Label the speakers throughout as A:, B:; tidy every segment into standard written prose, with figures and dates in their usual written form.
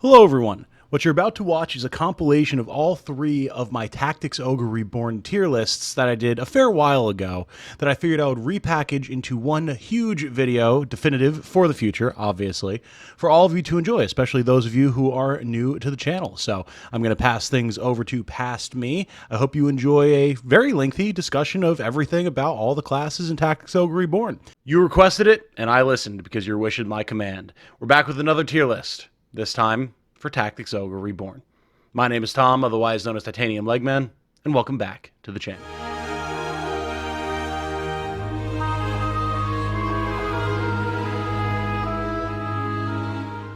A: Hello everyone! What you're about to watch is a compilation of all three of my Tactics Ogre Reborn tier lists that I did a fair while ago that I figured I would repackage into one huge video, definitive for the future, obviously, for all of you to enjoy, especially those of you who are new to the channel. So I'm going to pass things over to Past Me. I hope you enjoy a very lengthy discussion of everything about all the classes in Tactics Ogre Reborn. You requested it, and I listened because your wish is my command. We're back with another tier list, this time for Tactics Ogre Reborn. My name is Tom, otherwise known as Titanium Legman, and welcome back to the channel.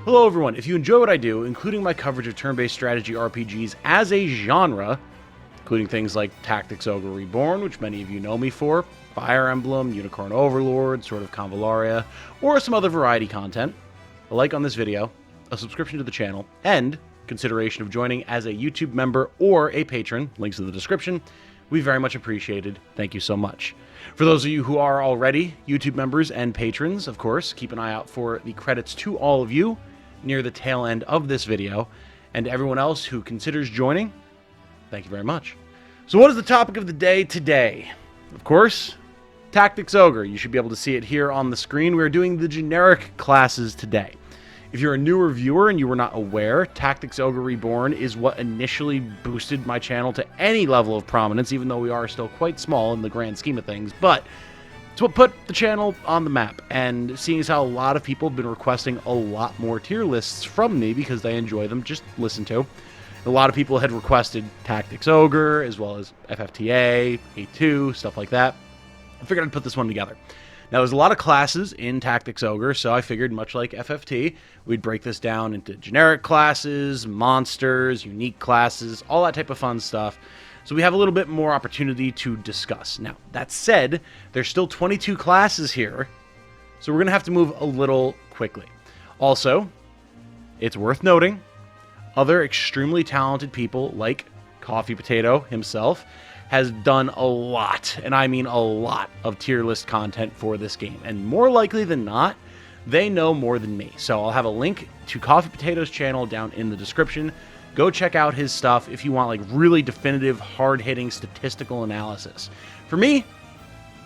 A: Hello everyone, if you enjoy what I do, including my coverage of turn-based strategy RPGs as a genre, including things like Tactics Ogre Reborn, which many of you know me for, Fire Emblem, Unicorn Overlord, Sword of Convalaria, or some other variety content, a like on this video, a subscription to the channel, and consideration of joining as a YouTube member or a patron, links in the description, we very much appreciated. Thank you so much. For those of you who are already YouTube members and patrons, of course, keep an eye out for the credits to all of you near the tail end of this video, and everyone else who considers joining, thank you very much. So what is the topic of the day today? Of course, Tactics Ogre. You should be able to see it here on the screen. We're doing the generic classes today. If you're a newer viewer and you were not aware, Tactics Ogre Reborn is what initially boosted my channel to any level of prominence, even though we are still quite small in the grand scheme of things, but it's what put the channel on the map. And seeing as how a lot of people have been requesting a lot more tier lists from me because they enjoy them, just listen to. A lot of people had requested Tactics Ogre, as well as FFTA, A2, stuff like that. I figured I'd put this one together. Now, there's a lot of classes in Tactics Ogre, so I figured, much like FFT, we'd break this down into generic classes, monsters, unique classes, all that type of fun stuff, so we have a little bit more opportunity to discuss. Now, that said, there's still 22 classes here, so we're going to have to move a little quickly. Also, it's worth noting, other extremely talented people, like Coffee Potato himself, has done a lot, and I mean a lot, of tier list content for this game. And more likely than not, they know more than me. So I'll have a link to Coffee Potato's channel down in the description. Go check out his stuff if you want like really definitive, hard-hitting statistical analysis. For me,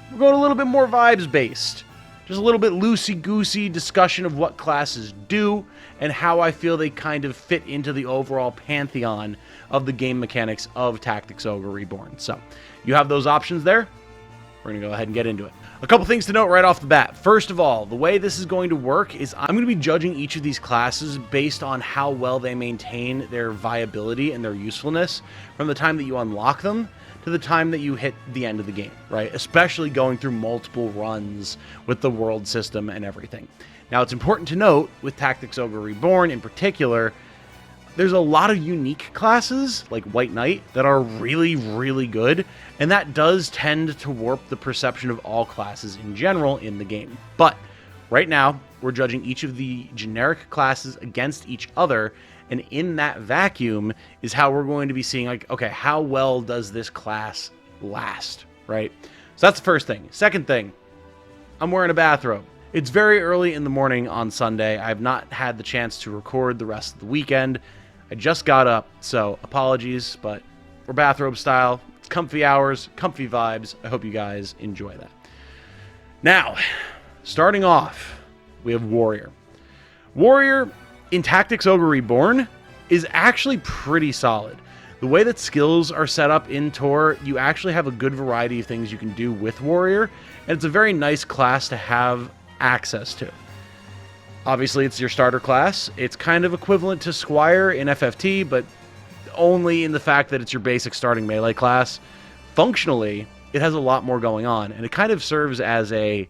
A: we're going a little bit more vibes-based. Just a little bit loosey-goosey discussion of what classes do and how I feel they kind of fit into the overall pantheon of the game mechanics of Tactics Ogre Reborn. So, you have those options there. We're going to go ahead and get into it. A couple things to note right off the bat. First of all, the way this is going to work is I'm going to be judging each of these classes based on how well they maintain their viability and their usefulness from the time that you unlock them to the time that you hit the end of the game, right? Especially going through multiple runs with the world system and everything. Now, it's important to note, with Tactics Ogre Reborn in particular, there's a lot of unique classes, like White Knight, that are really, really good, and that does tend to warp the perception of all classes in general in the game. But right now, we're judging each of the generic classes against each other, and in that vacuum is how we're going to be seeing, like, okay, how well does this class last, right? So that's the first thing. Second thing, I'm wearing a bathrobe. It's very early in the morning on Sunday. I have not had the chance to record the rest of the weekend. I just got up, so apologies, but we're bathrobe style. It's comfy hours, comfy vibes. I hope you guys enjoy that. Now, starting off, we have Warrior. Warrior in Tactics Ogre Reborn is actually pretty solid. The way that skills are set up in Tor, you actually have a good variety of things you can do with Warrior, and it's a very nice class to have access to. Obviously, it's your starter class. It's kind of equivalent to Squire in FFT, but only in the fact that it's your basic starting melee class. Functionally, it has a lot more going on, and it kind of serves as a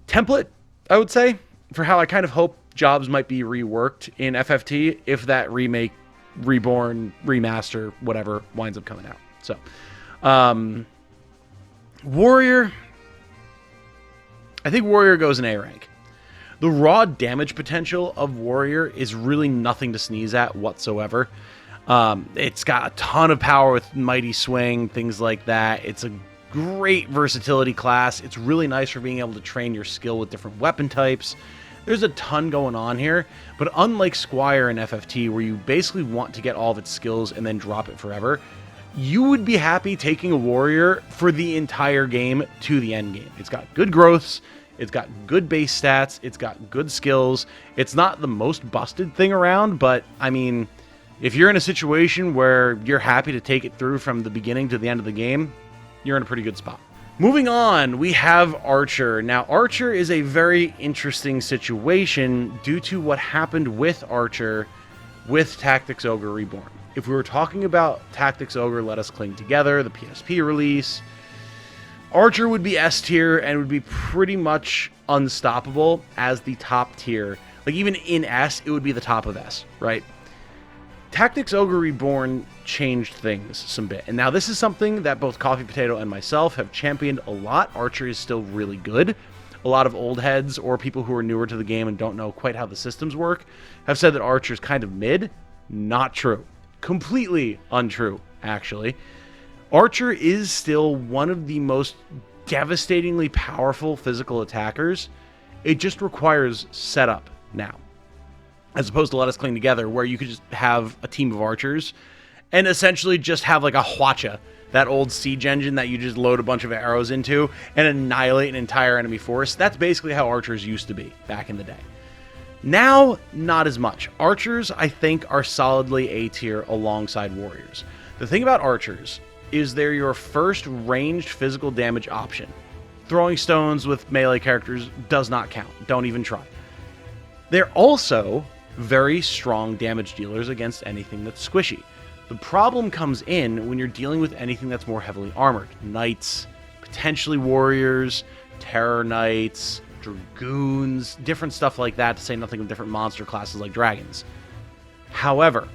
A: template, I would say, for how I kind of hope jobs might be reworked in FFT if that remake, reborn, remaster, whatever, winds up coming out. So, Warrior, I think Warrior goes in A rank. The raw damage potential of Warrior is really nothing to sneeze at whatsoever. It's got a ton of power with Mighty Swing, things like that. It's a great versatility class. It's really nice for being able to train your skill with different weapon types. There's a ton going on here, but unlike Squire and FFT, where you basically want to get all of its skills and then drop it forever, you would be happy taking a warrior for the entire game to the end game. It's got good growths, it's got good base stats, it's got good skills. It's not the most busted thing around, but I mean, if you're in a situation where you're happy to take it through from the beginning to the end of the game, you're in a pretty good spot. Moving on, we have Archer. Now, Archer is a very interesting situation due to what happened with Archer with Tactics Ogre Reborn. If we were talking about Tactics Ogre Let Us Cling Together, the PSP release, Archer would be S tier and would be pretty much unstoppable as the top tier. Like, even in S, it would be the top of S, right? Tactics Ogre Reborn changed things some bit. And now this is something that both Coffee Potato and myself have championed a lot. Archer is still really good. A lot of old heads or people who are newer to the game and don't know quite how the systems work have said that Archer is kind of mid. Not true. Completely untrue, actually. Archer is still one of the most devastatingly powerful physical attackers. It just requires setup now, as opposed to Let Us Cling Together, where you could just have a team of archers and essentially just have like a Hwacha, that old siege engine that you just load a bunch of arrows into and annihilate an entire enemy force. That's basically how archers used to be back in the day. Now, not as much. Archers, I think, are solidly A tier alongside warriors. The thing about archers is they're your first ranged physical damage option. Throwing stones with melee characters does not count. Don't even try. They're also very strong damage dealers against anything that's squishy. The problem comes in when you're dealing with anything that's more heavily armored. Knights, potentially warriors, terror knights, dragoons, different stuff like that, to say nothing of different monster classes like dragons. However,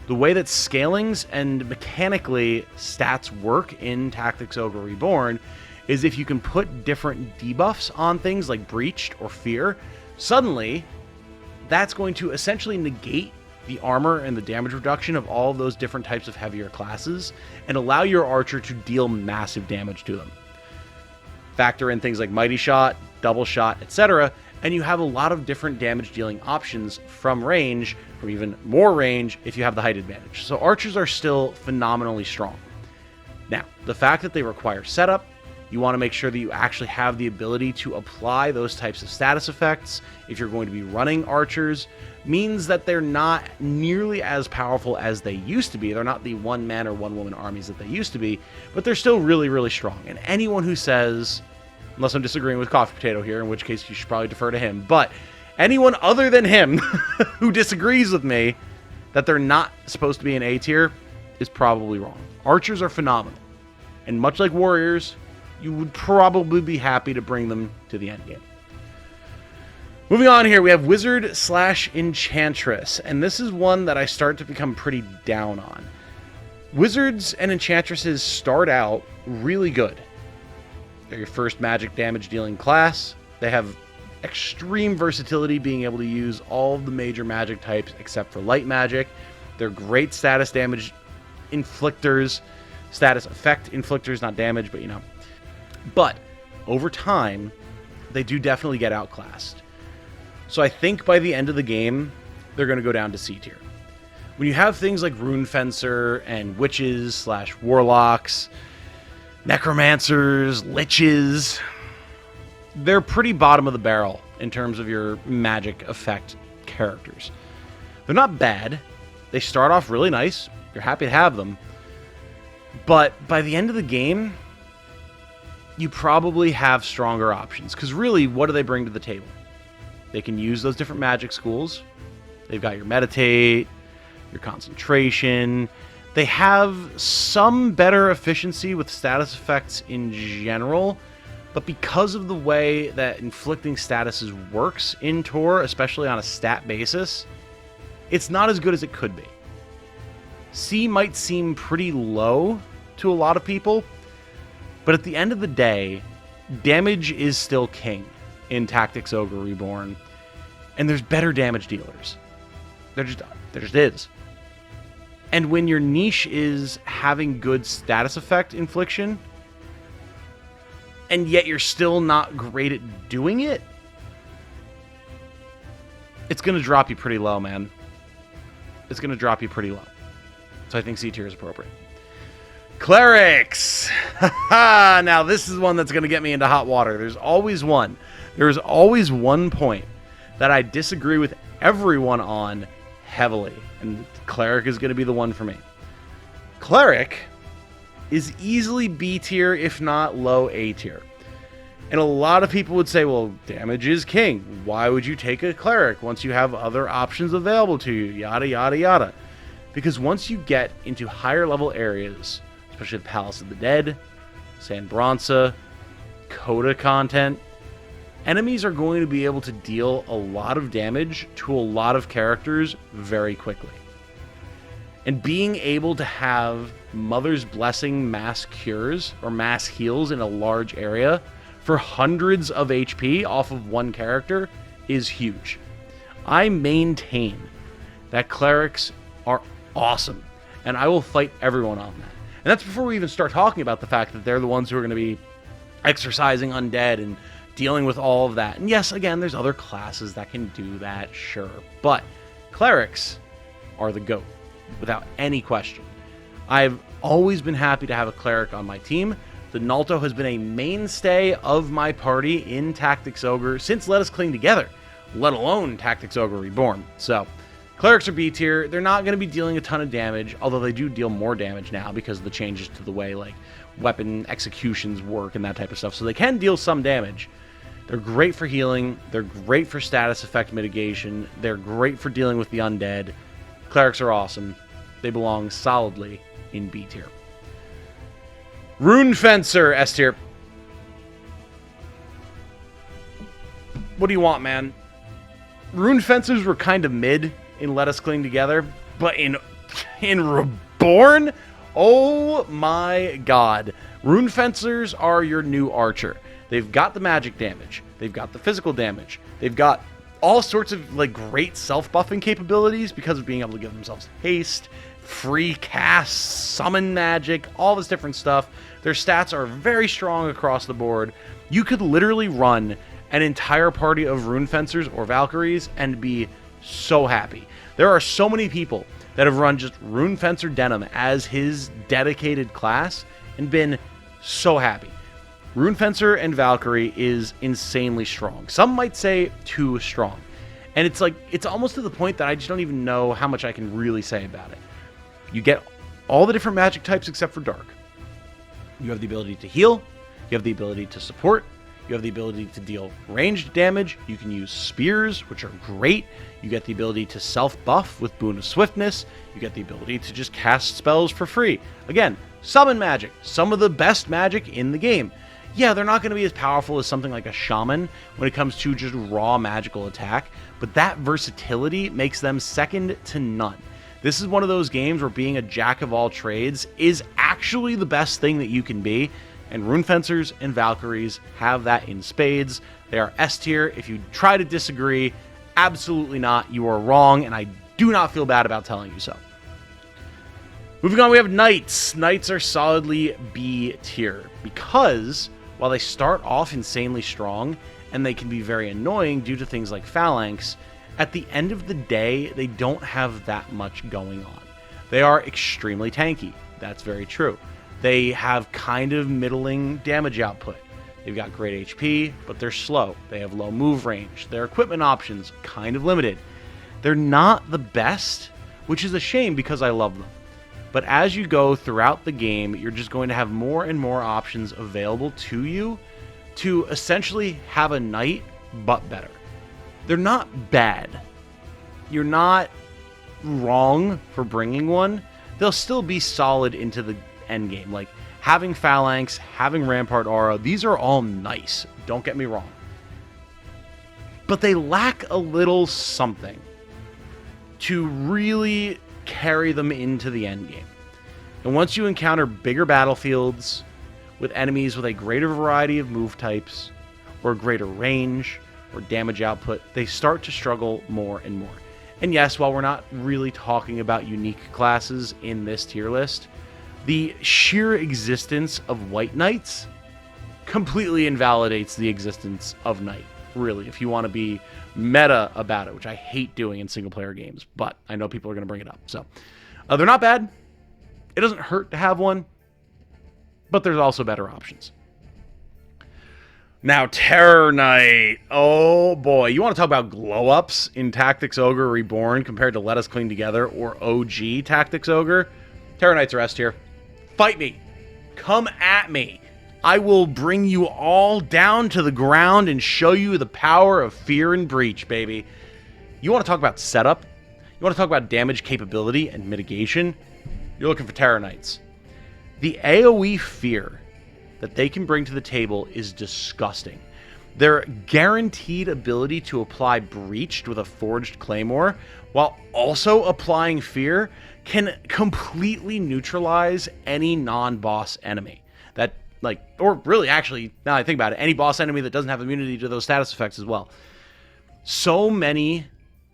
A: the way that scalings and mechanically stats work in Tactics Ogre Reborn is if you can put different debuffs on things like Breached or Fear, suddenly that's going to essentially negate the armor and the damage reduction of all of those different types of heavier classes and allow your archer to deal massive damage to them. Factor in things like Mighty Shot, Double Shot, etc., and you have a lot of different damage dealing options from range, from even more range if you have the height advantage. So archers are still phenomenally strong. Now, the fact that they require setup, you want to make sure that you actually have the ability to apply those types of status effects if you're going to be running archers, means that they're not nearly as powerful as they used to be. They're not the one-man or one-woman armies that they used to be, but they're still really, really strong. And anyone who says, unless I'm disagreeing with Coffee Potato here, in which case you should probably defer to him, but anyone other than him who disagrees with me that they're not supposed to be an A tier is probably wrong. Archers are phenomenal. And much like warriors, you would probably be happy to bring them to the end game. Moving on here, we have Wizard/Enchantress, and this is one that I start to become pretty down on. Wizards and Enchantresses start out really good. They're your first magic damage dealing class. They have extreme versatility, being able to use all of the major magic types except for light magic. They're great status damage inflictors, status effect inflictors, not damage, but you know. But over time, they do definitely get outclassed. So I think by the end of the game, they're going to go down to C tier. When you have things like Rune Fencer and witches/warlocks, necromancers, liches, they're pretty bottom of the barrel in terms of your magic effect characters. They're not bad. They start off really nice. You're happy to have them. But by the end of the game, you probably have stronger options. Because really, what do they bring to the table? They can use those different magic schools. They've got your meditate, your concentration. They have some better efficiency with status effects in general, but because of the way that inflicting statuses works in Tor, especially on a stat basis, it's not as good as it could be. C might seem pretty low to a lot of people, but at the end of the day, damage is still king in Tactics Ogre Reborn, and there's better damage dealers. There just is. And when your niche is having good status effect infliction, and yet you're still not great at doing it, it's going to drop you pretty low, man. It's going to drop you pretty low. So I think C tier is appropriate. Clerics! Now, this is one that's going to get me into hot water. There's always one. There's always one point that I disagree with everyone on heavily. And Cleric is going to be the one for me. Cleric is easily B tier, if not low A tier. And a lot of people would say, well, damage is king. Why would you take a Cleric once you have other options available to you? Yada, yada, yada. Because once you get into higher level areas, especially the Palace of the Dead, San Bronsa, Coda content, enemies are going to be able to deal a lot of damage to a lot of characters very quickly. And being able to have Mother's Blessing mass cures or mass heals in a large area for hundreds of HP off of one character is huge. I maintain that clerics are awesome, and I will fight everyone on that. And that's before we even start talking about the fact that they're the ones who are going to be exercising undead and dealing with all of that. And yes, again, there's other classes that can do that, sure. But clerics are the GOAT, without any question. I've always been happy to have a cleric on my team. The Nalto has been a mainstay of my party in Tactics Ogre since Let Us Cling Together, let alone Tactics Ogre Reborn. So, clerics are B tier. They're not going to be dealing a ton of damage, although they do deal more damage now because of the changes to the way like weapon executions work and that type of stuff. So they can deal some damage. They're great for healing. They're great for status effect mitigation. They're great for dealing with the undead. Clerics are awesome. They belong solidly in B tier. Rune Fencer, S tier. What do you want, man? Rune Fencers were kind of mid in Let Us Cling Together, but in Reborn, oh my god. Rune Fencers are your new archer. They've got the magic damage. They've got the physical damage. They've got all sorts of like great self-buffing capabilities because of being able to give themselves haste, free casts, summon magic, all this different stuff. Their stats are very strong across the board. You could literally run an entire party of Rune Fencers or Valkyries and be so happy. There are so many people that have run just Rune Fencer Denim as his dedicated class and been so happy. Rune Fencer and Valkyrie is insanely strong. Some might say too strong. And it's like, it's almost to the point that I just don't even know how much I can really say about it. You get all the different magic types except for Dark. You have the ability to heal. You have the ability to support. You have the ability to deal ranged damage. You can use spears, which are great. You get the ability to self-buff with Boon of Swiftness. You get the ability to just cast spells for free. Again, summon magic. Some of the best magic in the game. Yeah, they're not going to be as powerful as something like a shaman when it comes to just raw magical attack, but that versatility makes them second to none. This is one of those games where being a jack of all trades is actually the best thing that you can be, and Rune Fencers and Valkyries have that in spades. They are S tier. If you try to disagree, absolutely not. You are wrong, and I do not feel bad about telling you so. Moving on, we have Knights. Knights are solidly B tier because while they start off insanely strong and they can be very annoying due to things like Phalanx, at the end of the day, they don't have that much going on. They are extremely tanky. That's very true. They have kind of middling damage output. They've got great HP, but they're slow. They have low move range. Their equipment options, kind of limited. They're not the best, which is a shame because I love them. But as you go throughout the game, you're just going to have more and more options available to you to essentially have a knight, but better. They're not bad. You're not wrong for bringing one. They'll still be solid into the end game. Like having Phalanx, having Rampart Aura, these are all nice. Don't get me wrong. But they lack a little something to really carry them into the end game. And once you encounter bigger battlefields with enemies with a greater variety of move types or greater range or damage output, they start to struggle more and more. And yes, while we're not really talking about unique classes in this tier list, the sheer existence of White Knights completely invalidates the existence of Knight. really, if you want to be meta about it, which I hate doing in single-player games, but I know people are going to bring it up. So, they're not bad. It doesn't hurt to have one, but there's also better options. Now, Terror Knight. Oh, boy. You want to talk about glow-ups in Tactics Ogre Reborn compared to Let Us Cling Together or OG Tactics Ogre? Terror Knights are S tier. Fight me. Come at me. I will bring you all down to the ground and show you the power of Fear and Breach, baby. You want to talk about setup? You want to talk about damage capability and mitigation? You're looking for Terror Knights. The AoE Fear that they can bring to the table is disgusting. Their guaranteed ability to apply Breached with a Forged Claymore, while also applying Fear, can completely neutralize any non-boss enemy. That, like, or really, actually, now that I think about it, any boss enemy that doesn't have immunity to those status effects as well. So many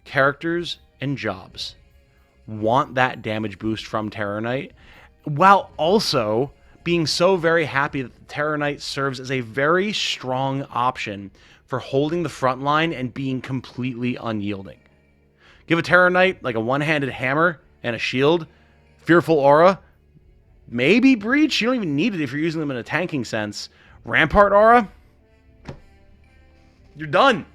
A: characters and jobs want that damage boost from Terror Knight, while also being so very happy that the Terror Knight serves as a very strong option for holding the front line and being completely unyielding. Give a Terror Knight like a one-handed hammer and a shield, Fearful Aura, maybe Breach. You don't even need it if you're using them in a tanking sense. Rampart Aura, you're done.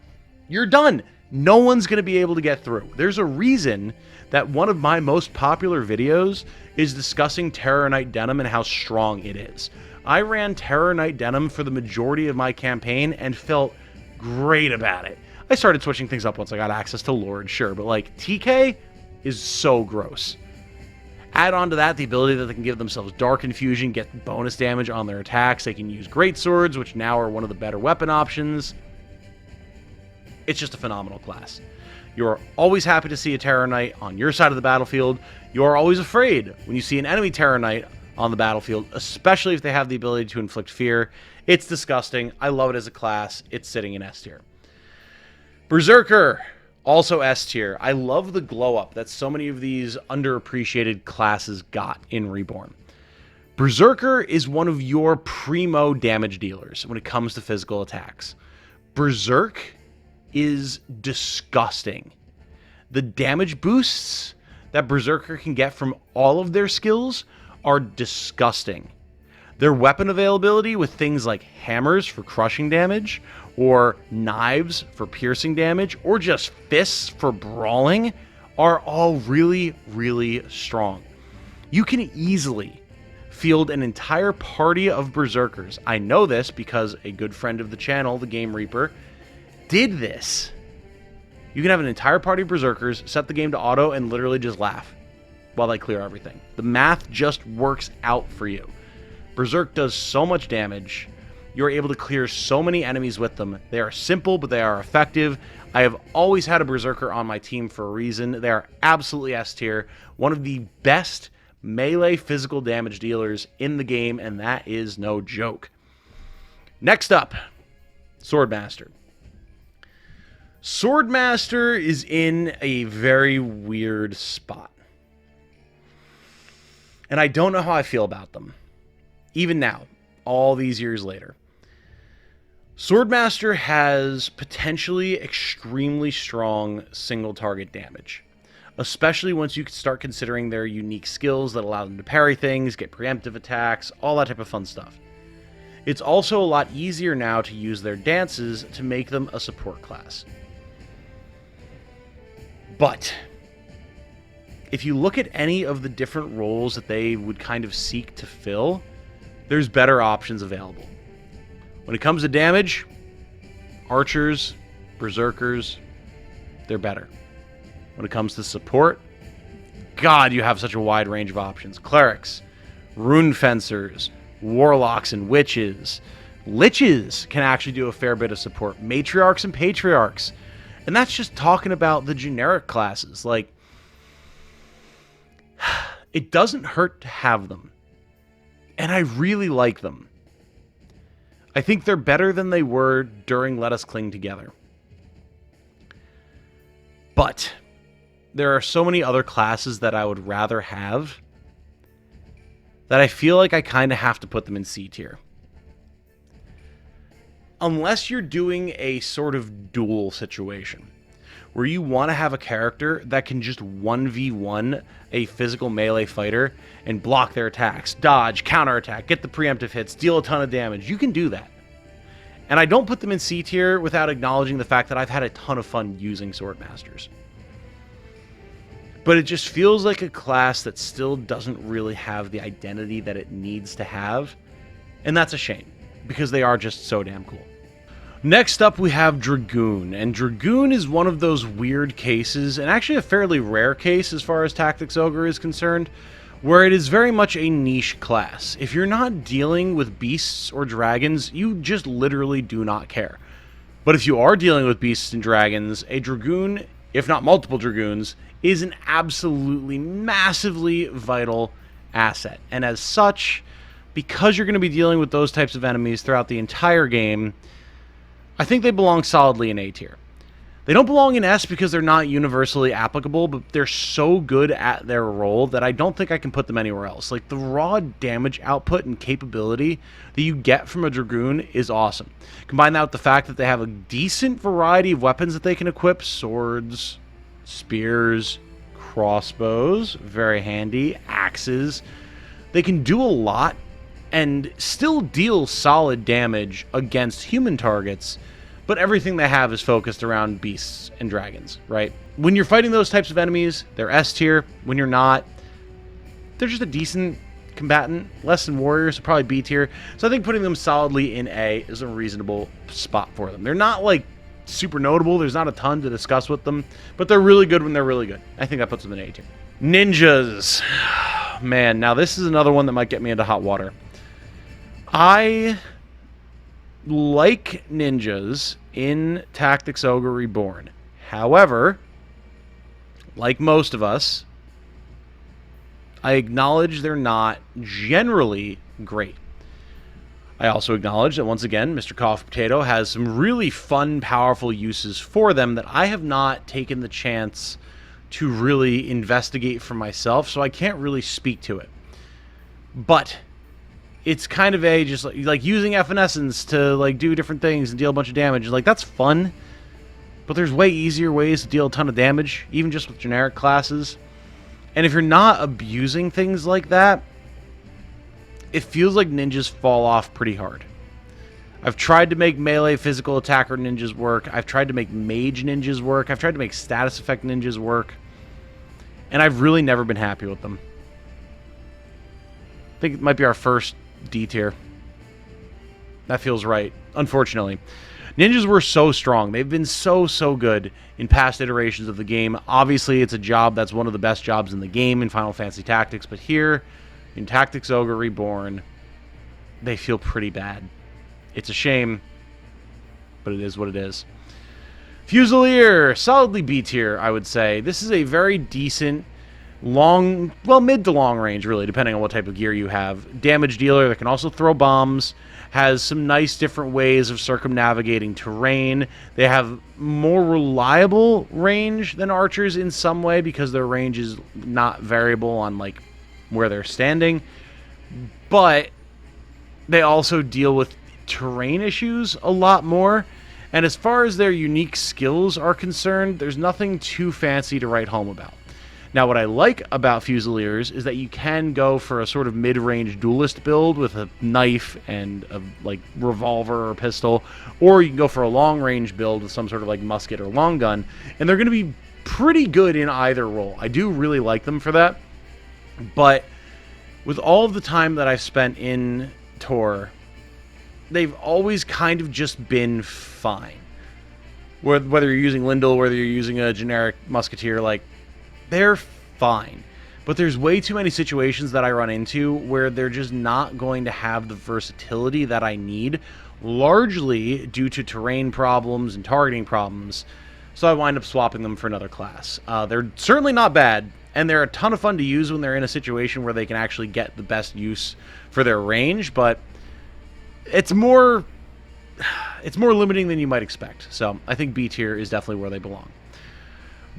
A: You're done. No one's going to be able to get through. There's a reason that one of my most popular videos is discussing Terror Knight Denim and how strong it is. I ran Terror Knight Denim for the majority of my campaign and felt great about it. I started switching things up once I got access to Lord, sure, but like TK is so gross. Add on to that the ability that they can give themselves Dark Infusion, get bonus damage on their attacks. They can use Great Swords, which now are one of the better weapon options. It's just a phenomenal class. You're always happy to see a Terror Knight on your side of the battlefield. You're always afraid when you see an enemy Terror Knight on the battlefield, especially if they have the ability to inflict fear. It's disgusting. I love it as a class. It's sitting in S tier. Berserker, also S tier. I love the glow up that so many of these underappreciated classes got in Reborn. Berserker is one of your primo damage dealers when it comes to physical attacks. Berserk is disgusting. The damage boosts that Berserker can get from all of their skills are disgusting. Their weapon availability with things like hammers for crushing damage, or knives for piercing damage, or just fists for brawling are all really, really strong. You can easily field an entire party of Berserkers. I know this because a good friend of the channel, the Game Reaper, did this. You can have an entire party of Berserkers, set the game to auto, and literally just laugh while they clear everything. The math just works out for you. Berserk does so much damage. You're able to clear so many enemies with them. They are simple, but they are effective. I have always had a Berserker on my team for a reason. They are absolutely S tier. One of the best melee physical damage dealers in the game, and that is no joke. Next up, Swordmaster. Swordmaster is in a very weird spot. And I don't know how I feel about them. Even now, all these years later. Swordmaster has potentially extremely strong single target damage. Especially once you start considering their unique skills that allow them to parry things, get preemptive attacks, all that type of fun stuff. It's also a lot easier now to use their dances to make them a support class. But if you look at any of the different roles that they would kind of seek to fill, there's better options available. When it comes to damage, archers, berserkers, they're better. When it comes to support, God, you have such a wide range of options. Clerics, rune fencers, warlocks and witches. Liches can actually do a fair bit of support. Matriarchs and patriarchs. And that's just talking about the generic classes. Like, it doesn't hurt to have them. And I really like them. I think they're better than they were during Let Us Cling Together. But there are so many other classes that I would rather have that I feel like I kind of have to put them in C tier. unless you're doing a sort of duel situation where you want to have a character that can just 1v1 a physical melee fighter and block their attacks, dodge, counterattack, get the preemptive hits, deal a ton of damage, you can do that. And I don't put them in C tier without acknowledging the fact that I've had a ton of fun using Swordmasters. But it just feels like a class that still doesn't really have the identity that it needs to have. And that's a shame, because they are just so damn cool. Next up, we have Dragoon. And Dragoon is one of those weird cases, and actually a fairly rare case as far as Tactics Ogre is concerned, where it is very much a niche class. If you're not dealing with beasts or dragons, you just literally do not care. But if you are dealing with beasts and dragons, a Dragoon, if not multiple Dragoons, is an absolutely massively vital asset. And as such, because you're going to be dealing with those types of enemies throughout the entire game, I think they belong solidly in A tier. They don't belong in S because they're not universally applicable, but they're so good at their role that I don't think I can put them anywhere else. Like, the raw damage output and capability that you get from a Dragoon is awesome. Combine that with the fact that they have a decent variety of weapons that they can equip: swords, spears, crossbows, very handy, axes. They can do a lot and still deal solid damage against human targets, but everything they have is focused around beasts and dragons, right? When you're fighting those types of enemies, they're S tier. When you're not, they're just a decent combatant. Less than warriors, so probably B tier. So I think putting them solidly in A is a reasonable spot for them. They're not, like, super notable. There's not a ton to discuss with them, but they're really good when they're really good. I think that puts them in A tier. Ninjas. Man, now this is another one that might get me into hot water. I like ninjas in Tactics Ogre Reborn. However, like most of us, I acknowledge they're not generally great. I also acknowledge that, once again, Mr. Coffee Potato has some really fun, powerful uses for them that I have not taken the chance to really investigate for myself, so I can't really speak to it. But it's kind of a just like using Evanescence to like do different things and deal a bunch of damage. Like, that's fun, but there's way easier ways to deal a ton of damage, even just with generic classes. And if you're not abusing things like that, it feels like ninjas fall off pretty hard. I've tried to make melee physical attacker ninjas work. I've tried to make mage ninjas work. I've tried to make status effect ninjas work. And I've really never been happy with them. I think it might be our first D tier. That feels right, unfortunately. Ninjas were so strong. They've been so good in past iterations of the game. Obviously, it's a job that's one of the best jobs in the game in Final Fantasy Tactics, but here, in Tactics Ogre Reborn, they feel pretty bad. It's a shame, but it is what it is. Fusilier, solidly B tier, I would say. This is a very decent, long, well, mid to long range, really, depending on what type of gear you have. Damage dealer that can also throw bombs, has some nice different ways of circumnavigating terrain. They have more reliable range than archers in some way because their range is not variable on, like, where they're standing. But they also deal with terrain issues a lot more. And as far as their unique skills are concerned, there's nothing too fancy to write home about. Now, what I like about Fusiliers is that you can go for a sort of mid-range duelist build with a knife and a like revolver or pistol, or you can go for a long-range build with some sort of like musket or long gun, and they're going to be pretty good in either role. I do really like them for that, but with all of the time that I've spent in Tor, they've always kind of just been fine. Whether you're using Lindel, whether you're using a generic musketeer, like, they're fine. But there's way too many situations that I run into where they're just not going to have the versatility that I need, largely due to terrain problems and targeting problems. So I wind up swapping them for another class. They're certainly not bad, and they're a ton of fun to use when they're in a situation where they can actually get the best use for their range, but it's more limiting than you might expect. So I think B tier is definitely where they belong.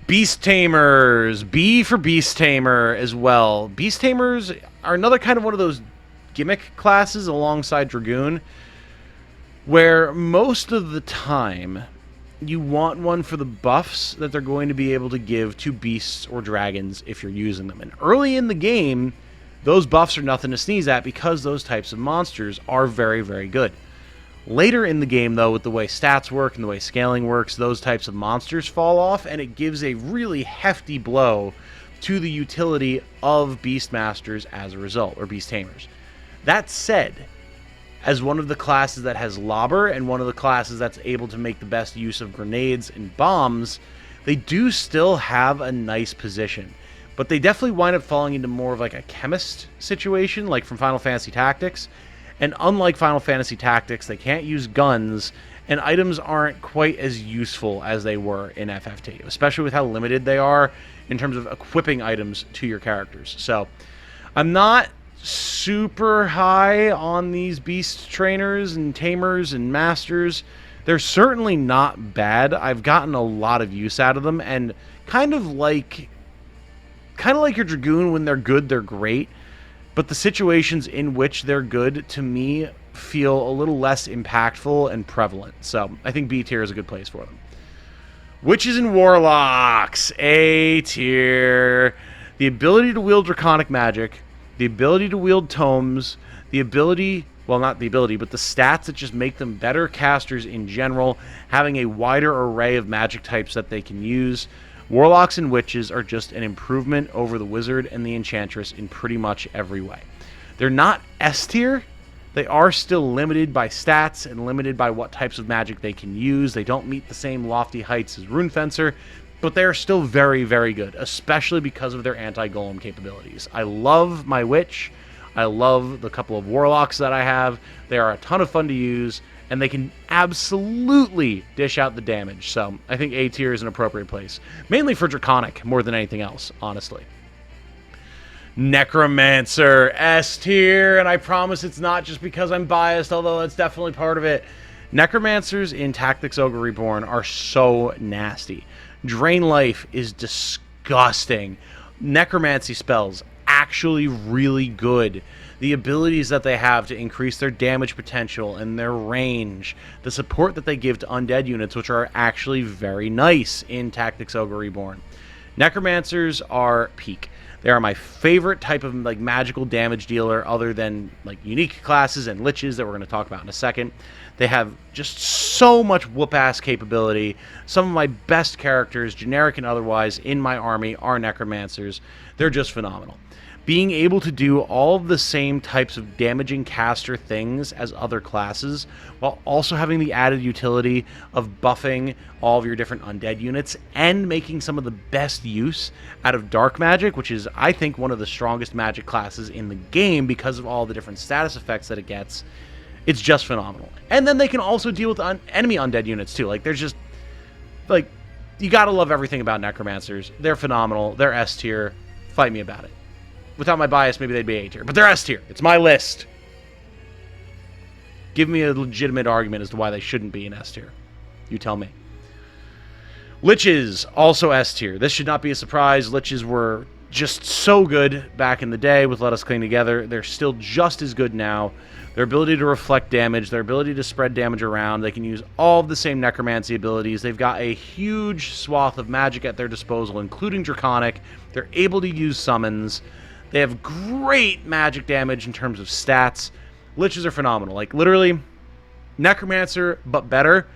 A: Beast Tamers. B for Beast Tamer as well. Beast Tamers are another kind of one of those gimmick classes alongside Dragoon, where most of the time you want one for the buffs that they're going to be able to give to beasts or dragons if you're using them. And early in the game, those buffs are nothing to sneeze at because those types of monsters are very, very good. Later in the game, though, with the way stats work and the way scaling works, those types of monsters fall off, and it gives a really hefty blow to the utility of Beastmasters as a result, or Beast Tamers. That said, as one of the classes that has Lobber and one of the classes that's able to make the best use of grenades and bombs, they do still have a nice position. But they definitely wind up falling into more of like a chemist situation, like from Final Fantasy Tactics. And unlike Final Fantasy Tactics, they can't use guns, and items aren't quite as useful as they were in FF2, especially with how limited they are in terms of equipping items to your characters. So I'm not super high on these beast trainers and tamers and masters. They're certainly not bad. I've gotten a lot of use out of them, and kind of like your Dragoon, when they're good, they're great. But the situations in which they're good, to me, feel a little less impactful and prevalent. So I think B tier is a good place for them. Witches and Warlocks, A tier. The ability to wield draconic magic, the ability to wield tomes, the ability, well, not the ability, but the stats that just make them better casters in general, having a wider array of magic types that they can use. Warlocks and Witches are just an improvement over the Wizard and the Enchantress in pretty much every way. They're not S tier. They are still limited by stats and limited by what types of magic they can use. They don't meet the same lofty heights as Runefencer, but they are still very, very good, especially because of their anti-golem capabilities. I love my Witch. I love the couple of Warlocks that I have. They are a ton of fun to use, and they can absolutely dish out the damage. So I think A tier is an appropriate place, mainly for Draconic more than anything else, honestly. Necromancer, S tier, and I promise it's not just because I'm biased, although that's definitely part of it. Necromancers in Tactics Ogre Reborn are so nasty. Drain life is disgusting. Necromancy spells, actually really good. The abilities that they have to increase their damage potential and their range, the support that they give to undead units, which are actually very nice in Tactics Ogre Reborn. Necromancers are peak. They are my favorite type of like magical damage dealer, other than like unique classes and liches that we're going to talk about in a second. They have just so much whoop-ass capability. Some of my best characters, generic and otherwise, in my army are Necromancers. They're just phenomenal. Being able to do all of the same types of damaging caster things as other classes, while also having the added utility of buffing all of your different undead units and making some of the best use out of dark magic, which is, I think, one of the strongest magic classes in the game because of all the different status effects that it gets. It's just phenomenal. And then they can also deal with enemy undead units too. Like, there's just, like, you gotta love everything about Necromancers. They're phenomenal. They're S tier. Fight me about it. Without my bias, maybe they'd be A tier. But they're S tier. It's my list. Give me a legitimate argument as to why they shouldn't be in S tier. You tell me. Liches, also S tier. This should not be a surprise. Liches were just so good back in the day with Let Us Cling Together. They're still just as good now. Their ability to reflect damage, their ability to spread damage around. They can use all of the same necromancy abilities. They've got a huge swath of magic at their disposal, including Draconic. They're able to use summons. They have great magic damage in terms of stats. Liches are phenomenal. Like, literally, Necromancer, but better,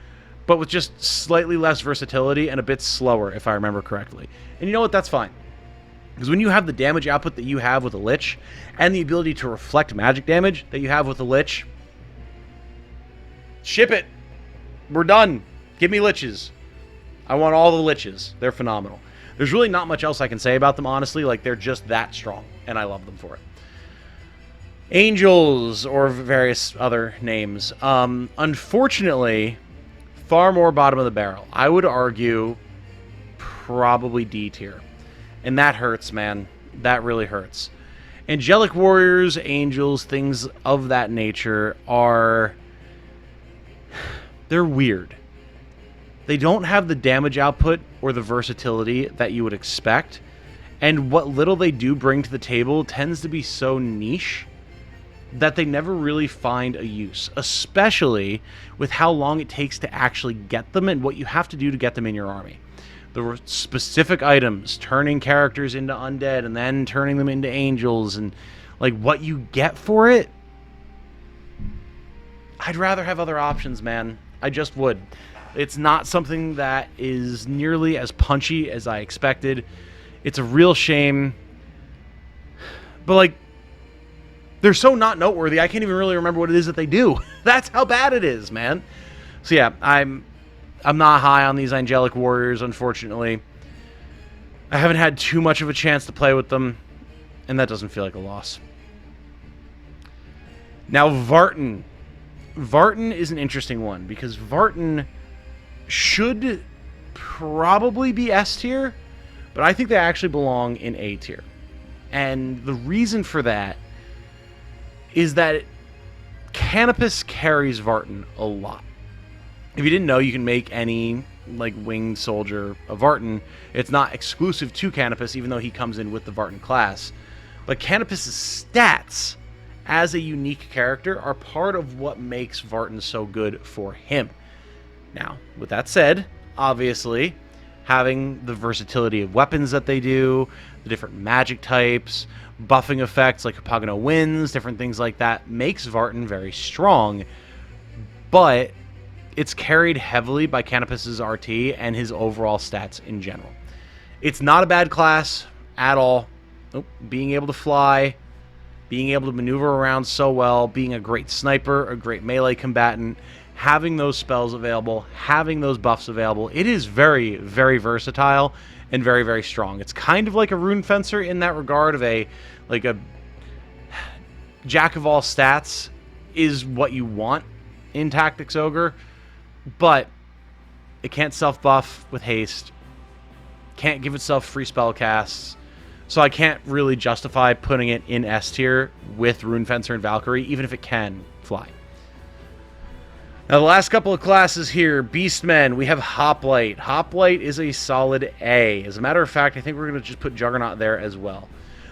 A: but with just slightly less versatility and a bit slower, if I remember correctly. And you know what? That's fine. Because when you have the damage output that you have with a Lich, and the ability to reflect magic damage that you have with a Lich, ship it. We're done. Give me Liches. I want all the Liches. They're phenomenal. There's really not much else I can say about them, honestly. Like, they're just that strong, and I love them for it. Angels, or various other names. Unfortunately, far more bottom of the barrel. I would argue probably D tier. And that hurts, man. That really hurts. Angelic Warriors, Angels, things of that nature are... they're weird. They don't have the damage output or the versatility that you would expect. And what little they do bring to the table tends to be so niche that they never really find a use, especially with how long it takes to actually get them and what you have to do to get them in your army. The specific items, turning characters into undead and then turning them into angels, and like what you get for it, I'd rather have other options, man. I just would. It's not something that is nearly as punchy as I expected. It's a real shame. But, like, they're so not noteworthy, I can't even really remember what it is that they do. That's how bad it is, man. So, yeah, I'm not high on these Angelic Warriors, unfortunately. I haven't had too much of a chance to play with them, and that doesn't feel like a loss. Now, Vartan. Vartan is an interesting one, because Vartan should probably be S tier, but I think they actually belong in A tier. And the reason for that is that Canopus carries Vartan a lot. If you didn't know, you can make any like winged soldier a Vartan. It's not exclusive to Canopus, even though he comes in with the Vartan class. But Canopus's stats as a unique character are part of what makes Vartan so good for him. Now, with that said, obviously, having the versatility of weapons that they do, the different magic types, buffing effects like Hapagano Winds, different things like that, makes Vartan very strong. But it's carried heavily by Canopus's RT and his overall stats in general. It's not a bad class at all. Being able to fly, being able to maneuver around so well, being a great sniper, a great melee combatant, having those spells available, having those buffs available, it is very, very versatile and very, very strong. It's kind of like a rune fencer in that regard of a jack of all stats is what you want in Tactics Ogre, but it can't self-buff with haste, can't give itself free spell casts, so I can't really justify putting it in S tier with Rune Fencer and Valkyrie, even if it can fly. Now, the last couple of classes here, Beastmen, we have Hoplite. Hoplite is a solid A. As a matter of fact, I think we're going to just put Juggernaut there as well.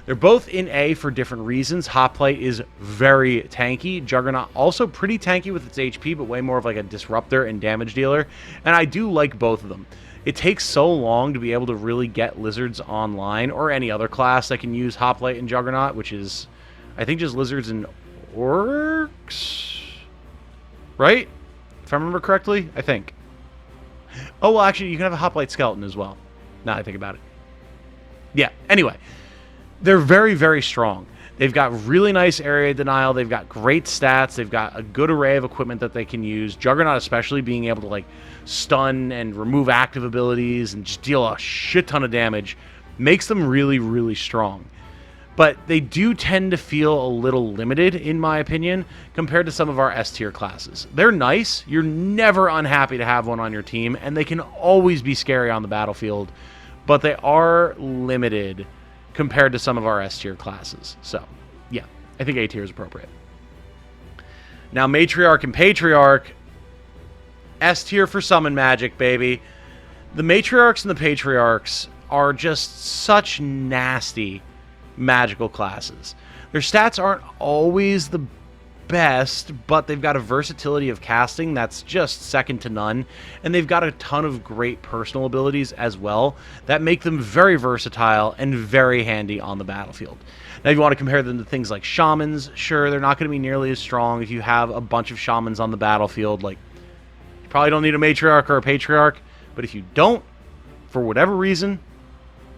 A: They're both in A for different reasons. Hoplite is very tanky. Juggernaut also pretty tanky with its HP, but way more of like a disruptor and damage dealer. And I do like both of them. It takes so long to be able to really get Lizards online, or any other class that can use Hoplite and Juggernaut, which is, I think, just Lizards and Orcs? Right? If I remember correctly, I think. Oh, well, actually, you can have a Hoplite Skeleton as well, now that I think about it. Yeah, anyway. They're very, very strong. They've got really nice area denial. They've got great stats. They've got a good array of equipment that they can use. Juggernaut especially being able to like stun and remove active abilities and just deal a shit ton of damage makes them really, really strong. But they do tend to feel a little limited, in my opinion, compared to some of our S tier classes. They're nice. You're never unhappy to have one on your team, and they can always be scary on the battlefield, but they are limited compared to some of our S tier classes. So, yeah, I think A tier is appropriate. Now, Matriarch and Patriarch, S tier for summon magic, baby. The Matriarchs and the Patriarchs are just such nasty magical classes. Their stats aren't always the best, but they've got a versatility of casting that's just second to none, and they've got a ton of great personal abilities as well that make them very versatile and very handy on the battlefield. Now, if you want to compare them to things like Shamans, sure, they're not going to be nearly as strong. If you have a bunch of Shamans on the battlefield, like, you probably don't need a Matriarch or a Patriarch, but if you don't, for whatever reason,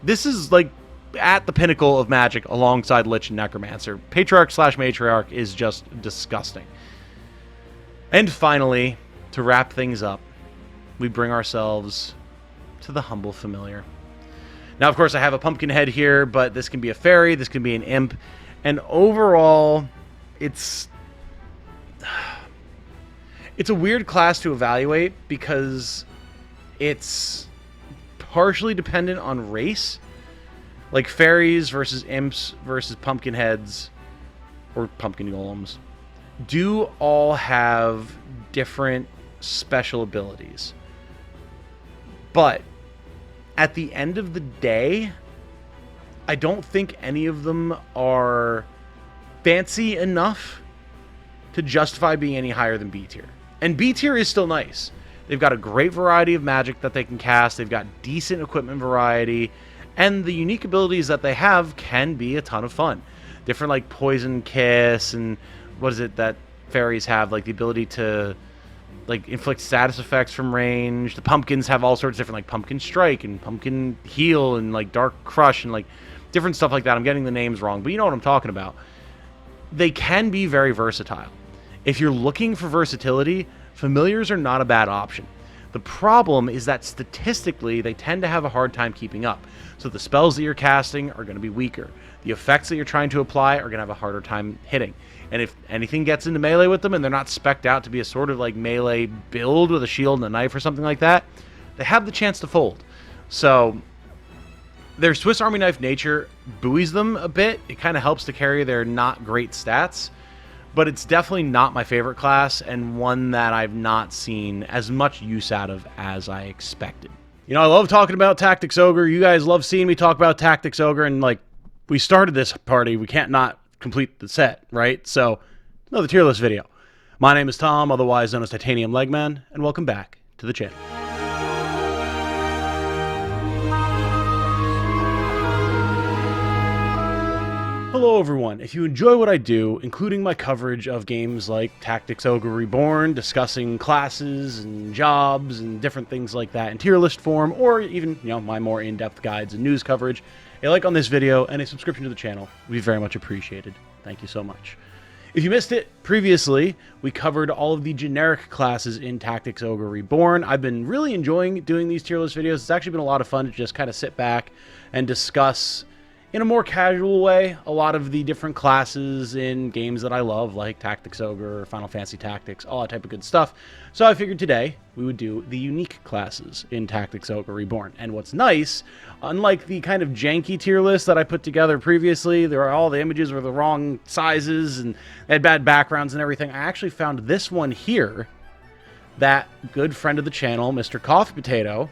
A: this is like at the pinnacle of magic alongside Lich and Necromancer. Patriarch/Matriarch is just disgusting. And finally, to wrap things up, we bring ourselves to the Humble Familiar. Now, of course, I have a Pumpkinhead here, but this can be a fairy, this can be an imp, and overall, it's a weird class to evaluate because it's partially dependent on race. Like fairies versus imps versus pumpkinheads or pumpkin golems do all have different special abilities. But at the end of the day, I don't think any of them are fancy enough to justify being any higher than B tier. And B tier is still nice. They've got a great variety of magic that they can cast. They've got decent equipment variety. And the unique abilities that they have can be a ton of fun. Different like Poison Kiss and what is it that fairies have? Like the ability to like inflict status effects from range. The pumpkins have all sorts of different like Pumpkin Strike and Pumpkin Heal and like Dark Crush and like different stuff like that. I'm getting the names wrong, but you know what I'm talking about. They can be very versatile. If you're looking for versatility, familiars are not a bad option. The problem is that statistically, they tend to have a hard time keeping up. So the spells that you're casting are going to be weaker. The effects that you're trying to apply are going to have a harder time hitting. And if anything gets into melee with them and they're not spec'd out to be a sort of like melee build with a shield and a knife or something like that, they have the chance to fold. So their Swiss Army knife nature buoys them a bit. It kind of helps to carry their not great stats. But it's definitely not my favorite class, and one that I've not seen as much use out of as I expected. You know, I love talking about Tactics Ogre. You guys love seeing me talk about Tactics Ogre, and like, we started this party, we can't not complete the set, right? So, another tier list video. My name is Tom, otherwise known as Titanium Legman, and welcome back to the channel. Hello everyone, if you enjoy what I do, including my coverage of games like Tactics Ogre Reborn, discussing classes and jobs and different things like that in tier list form, or even, you know, my more in-depth guides and news coverage, a like on this video and a subscription to the channel would be very much appreciated. Thank you so much. If you missed it, previously, we covered all of the generic classes in Tactics Ogre Reborn. I've been really enjoying doing these tier list videos. It's actually been a lot of fun to just kind of sit back and discuss in a more casual way a lot of the different classes in games that I love, like Tactics Ogre, Final Fantasy Tactics, all that type of good stuff. So I figured today we would do the unique classes in Tactics Ogre Reborn. And what's nice, unlike the kind of janky tier list that I put together previously, all the images were the wrong sizes and they had bad backgrounds and everything, I actually found this one here that good friend of the channel, Mr. Coffee Potato,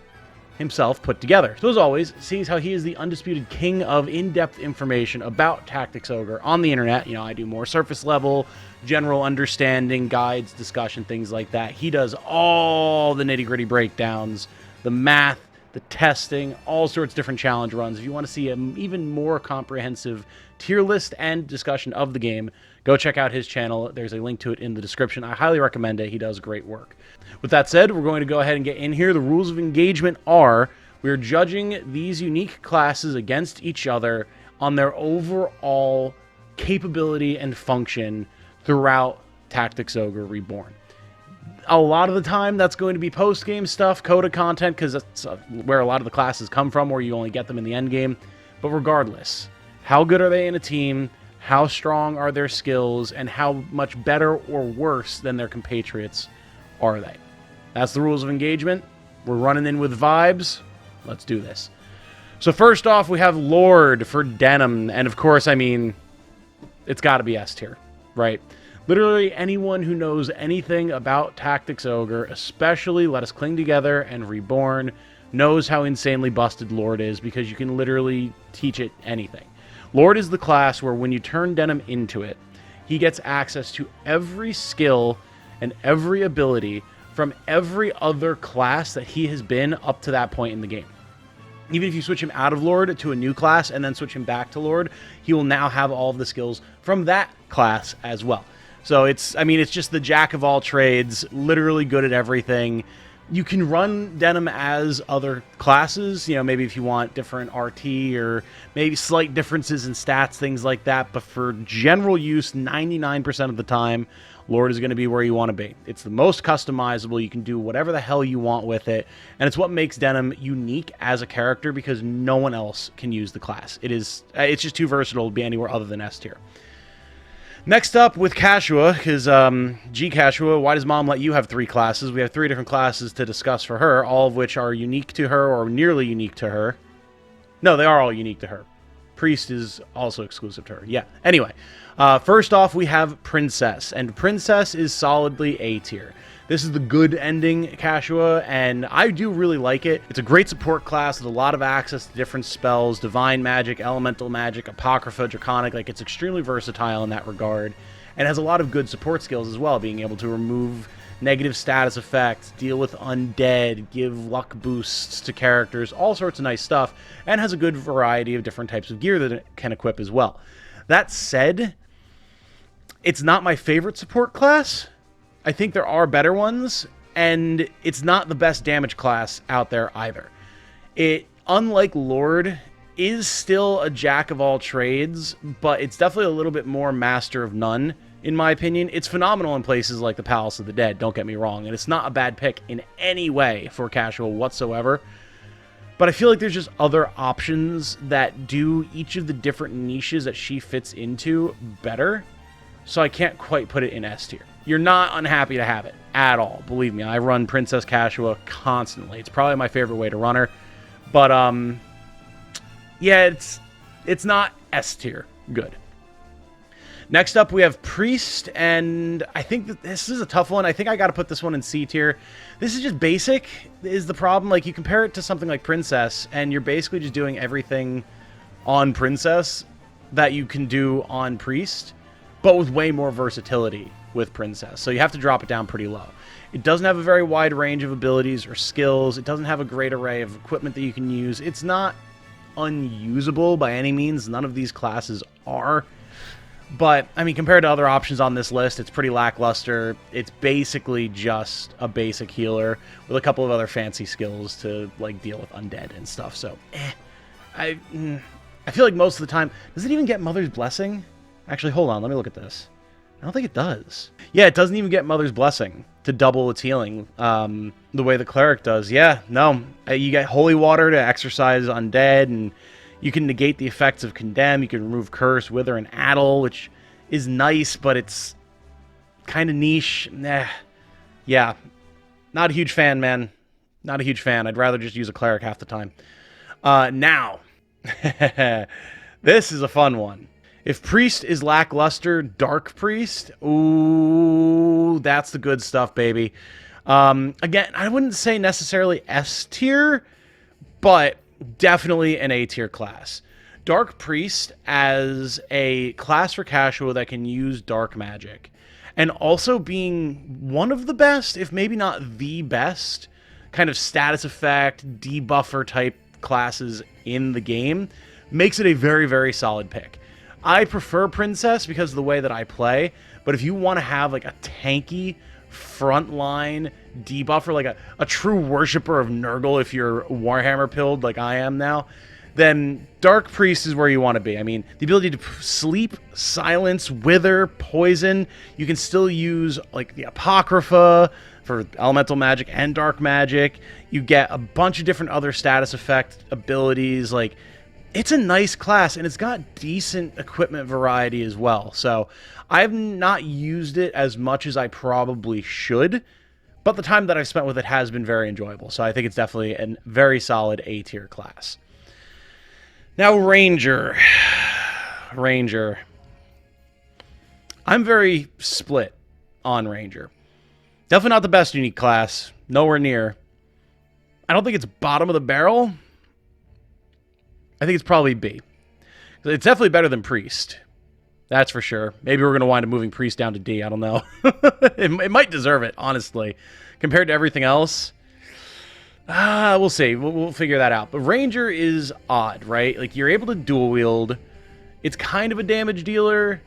A: himself put together. So as always, seeing how he is the undisputed king of in-depth information about Tactics Ogre on the internet, you know, I do more surface level, general understanding, guides, discussion, things like that. He does all the nitty-gritty breakdowns, the math, the testing, all sorts of different challenge runs. If you want to see an even more comprehensive tier list and discussion of the game, go check out his channel. There's a link to it in the description. I highly recommend it. He does great work. With that said, we're going to go ahead and get in here. The rules of engagement are we're judging these unique classes against each other on their overall capability and function throughout Tactics Ogre Reborn. A lot of the time, that's going to be post-game stuff, coda content, because that's where a lot of the classes come from, where you only get them in the end game. But regardless, how good are they in a team? How strong are their skills? And how much better or worse than their compatriots are they? That's the rules of engagement. We're running in with vibes. Let's do this. So first off, we have Lord for Denim. And of course, I mean, it's got to be S tier, right? Literally anyone who knows anything about Tactics Ogre, especially Let Us Cling Together and Reborn, knows how insanely busted Lord is, because you can literally teach it anything. Lord is the class where when you turn Denim into it, he gets access to every skill and every ability from every other class that he has been up to that point in the game. Even if you switch him out of Lord to a new class and then switch him back to Lord, he will now have all of the skills from that class as well. So it's just the jack of all trades, literally good at everything. You can run Denim as other classes, you know, maybe if you want different RT or maybe slight differences in stats, things like that. But for general use, 99% of the time, Lord is going to be where you want to be. It's the most customizable. You can do whatever the hell you want with it. And it's what makes Denim unique as a character, because no one else can use the class. It's just too versatile to be anywhere other than S tier. Next up with Kashua, because G Kashua, why does mom let you have 3 classes? We have 3 different classes to discuss for her, all of which are unique to her or nearly unique to her. No, they are all unique to her. Priest is also exclusive to her. Yeah. Anyway, first off, we have Princess, and Princess is solidly A tier. This is the good ending Kashua, and I do really like it. It's a great support class with a lot of access to different spells, divine magic, elemental magic, apocrypha, draconic. Like, it's extremely versatile in that regard, and has a lot of good support skills as well, being able to remove negative status effects, deal with undead, give luck boosts to characters, all sorts of nice stuff, and has a good variety of different types of gear that it can equip as well. That said, it's not my favorite support class. I think there are better ones, and it's not the best damage class out there either. It, unlike Lord, is still a jack of all trades, but it's definitely a little bit more master of none, in my opinion. It's phenomenal in places like the Palace of the Dead, don't get me wrong, and it's not a bad pick in any way for casual whatsoever. But I feel like there's just other options that do each of the different niches that she fits into better, so I can't quite put it in S tier. You're not unhappy to have it at all. Believe me, I run Princess Kashua constantly. It's probably my favorite way to run her. But, yeah, it's not S tier good. Next up, we have Priest, and I think that this is a tough one. I think I got to put this one in C tier. This is just basic, is the problem. Like, you compare it to something like Princess, and you're basically just doing everything on Princess that you can do on Priest, but with way more versatility with Princess. So you have to drop it down pretty low. It doesn't have a very wide range of abilities or skills. It doesn't have a great array of equipment that you can use. It's not unusable by any means. None of these classes are. But, I mean, compared to other options on this list, it's pretty lackluster. It's basically just a basic healer with a couple of other fancy skills to, like, deal with undead and stuff. So, I feel like most of the time... Does it even get Mother's Blessing? Actually, hold on. Let me look at this. I don't think it does. Yeah, it doesn't even get Mother's Blessing to double its healing the way the Cleric does. Yeah, no. You get Holy Water to exorcise undead, and you can negate the effects of Condemn. You can remove Curse, Wither, and Addle, which is nice, but it's kind of niche. Yeah, not a huge fan, man. Not a huge fan. I'd rather just use a Cleric half the time. Now, this is a fun one. If Priest is lackluster, Dark Priest, ooh, that's the good stuff, baby. Again, I wouldn't say necessarily S tier, but definitely an A tier class. Dark Priest as a class for casual that can use dark magic, and also being one of the best, if maybe not the best, kind of status effect, debuffer type classes in the game, makes it a very, very solid pick. I prefer Princess because of the way that I play, but if you want to have like a tanky frontline debuffer, like a true worshiper of Nurgle, if you're Warhammer pilled like I am now, then Dark Priest is where you want to be. I mean, the ability to sleep, silence, wither, poison. You can still use like the Apocrypha for elemental magic and dark magic. You get a bunch of different other status effect abilities. Like, it's a nice class, and it's got decent equipment variety as well. So I've not used it as much as I probably should, but the time that I've spent with it has been very enjoyable. So I think it's definitely a very solid A tier class. Now, Ranger. Ranger. I'm very split on Ranger. Definitely not the best unique class. Nowhere near. I don't think it's bottom of the barrel. I think it's probably B. It's definitely better than Priest. That's for sure. Maybe we're going to wind up moving Priest down to D. I don't know. It might deserve it, honestly. Compared to everything else, we'll see. We'll figure that out. But Ranger is odd, right? Like, you're able to dual wield. It's kind of a damage dealer.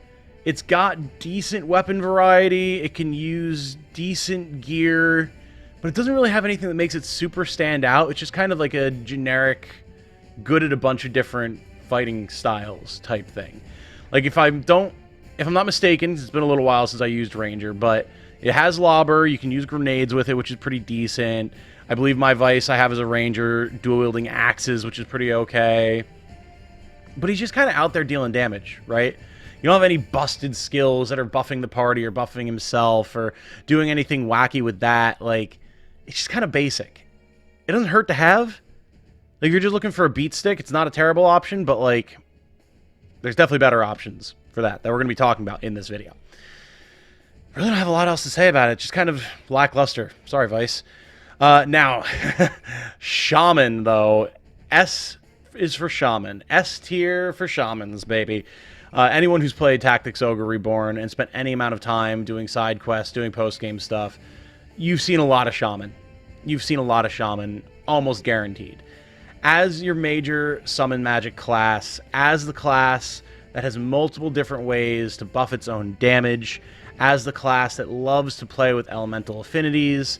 A: It's got decent weapon variety. It can use decent gear. But it doesn't really have anything that makes it super stand out. It's just kind of like a generic, good at a bunch of different fighting styles type thing. Like, if I'm not mistaken, it's been a little while since I used Ranger, but it has Lobber. You can use grenades with it, which is pretty decent. I believe my Vice I have as a Ranger, dual-wielding axes, which is pretty okay. But he's just kind of out there dealing damage, right? You don't have any busted skills that are buffing the party or buffing himself or doing anything wacky with that. Like, it's just kind of basic. It doesn't hurt to have. Like, if you're just looking for a beat stick, it's not a terrible option, but, like, there's definitely better options for that we're going to be talking about in this video. Really don't have a lot else to say about it. Just kind of lackluster. Sorry, Vice. Now, Shaman, though. S is for Shaman. S tier for Shamans, baby. Anyone who's played Tactics Ogre Reborn and spent any amount of time doing side quests, doing post-game stuff, you've seen a lot of Shaman. You've seen a lot of Shaman, almost guaranteed. As your major summon magic class, as the class that has multiple different ways to buff its own damage, as the class that loves to play with elemental affinities,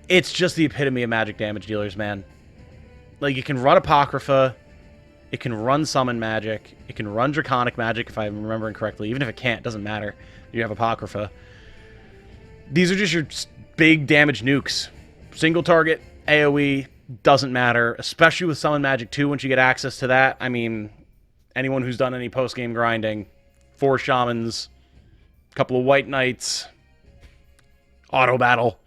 A: it's just the epitome of magic damage dealers, man. Like, it can run Apocrypha, it can run summon magic, it can run draconic magic, if I'm remembering correctly. Even if it can't, it doesn't matter. You have Apocrypha. These are just your big damage nukes. Single target, AoE, doesn't matter, especially with summon magic too. Once you get access to that, I mean, anyone who's done any post-game grinding, 4 shamans, a couple of white knights, auto battle,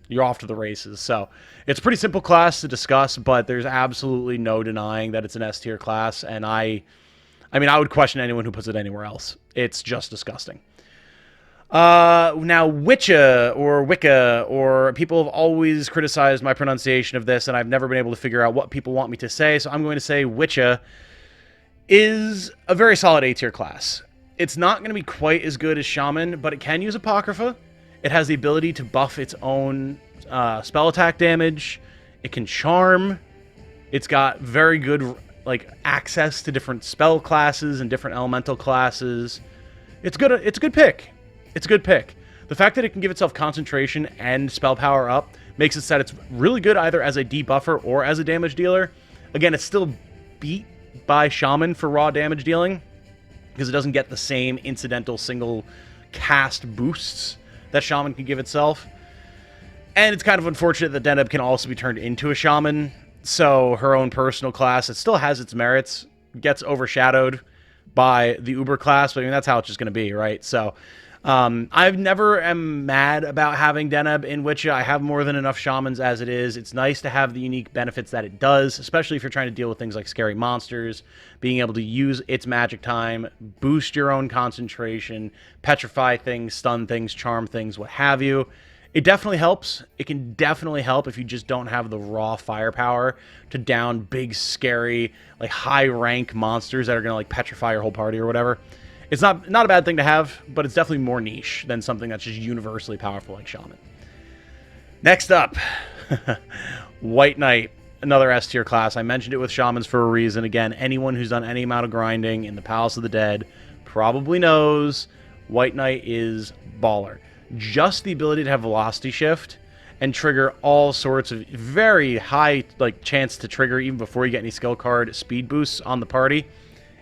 A: you're off to the races. So it's a pretty simple class to discuss, but there's absolutely no denying that it's an S tier class, and I mean, I would question anyone who puts it anywhere else. It's just disgusting. Now, Witcha, or Wicca, or people have always criticized my pronunciation of this, and I've never been able to figure out what people want me to say, so I'm going to say Witcha is a very solid A tier class. It's not going to be quite as good as Shaman, but it can use Apocrypha. It has the ability to buff its own spell attack damage. It can charm. It's got very good access to different spell classes and different elemental classes. It's good. It's a good pick. It's a good pick. The fact that it can give itself concentration and spell power up makes it so that it's really good either as a debuffer or as a damage dealer. Again, it's still beat by Shaman for raw damage dealing because it doesn't get the same incidental single cast boosts that Shaman can give itself. And it's kind of unfortunate that Deneb can also be turned into a Shaman, so her own personal class, it still has its merits, gets overshadowed by the Uber class, but I mean, that's how it's just going to be, right? So I've never am mad about having Deneb in Witcha. I have more than enough shamans as it is. It's nice to have the unique benefits that it does, especially if you're trying to deal with things like scary monsters, being able to use its magic time, boost your own concentration, petrify things, stun things, charm things, what have you. It definitely helps. It can definitely help if you just don't have the raw firepower to down big, scary, high-rank monsters that are going to petrify your whole party or whatever. It's not a bad thing to have, but it's definitely more niche than something that's just universally powerful like Shaman. Next up, White Knight, another S tier class. I mentioned it with Shamans for a reason. Again, anyone who's done any amount of grinding in the Palace of the Dead probably knows White Knight is baller. Just the ability to have velocity shift and trigger all sorts of very high chance to trigger even before you get any skill card speed boosts on the party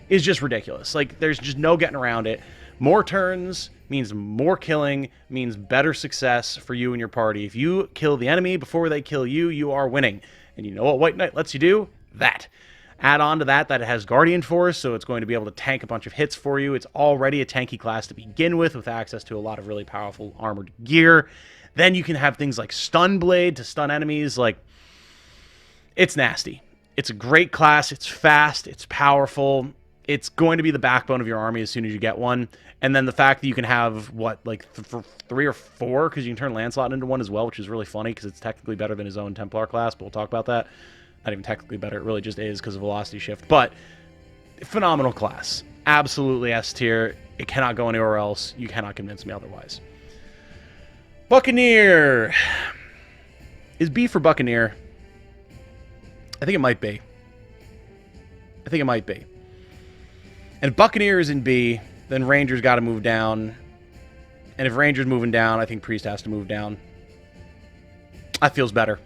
A: is just ridiculous. There's just no getting around it. More turns means more killing, means better success for you and your party. If you kill the enemy before they kill you, you are winning. And you know what White Knight lets you do? That. Add on to that it has Guardian Force, so it's going to be able to tank a bunch of hits for you. It's already a tanky class to begin with access to a lot of really powerful armored gear. Then you can have things like Stun Blade to stun enemies. It's nasty. It's a great class. It's fast. It's powerful. It's going to be the backbone of your army as soon as you get one. And then the fact that you can have, 3 or 4, because you can turn Lancelot into one as well, which is really funny because it's technically better than his own Templar class, but we'll talk about that. Not even technically better, it really just is because of velocity shift. But, phenomenal class. Absolutely S tier. It cannot go anywhere else. You cannot convince me otherwise. Buccaneer. Is B for Buccaneer? I think it might be. And if Buccaneer is in B, then Ranger's got to move down. And if Ranger's moving down, I think Priest has to move down. That feels better.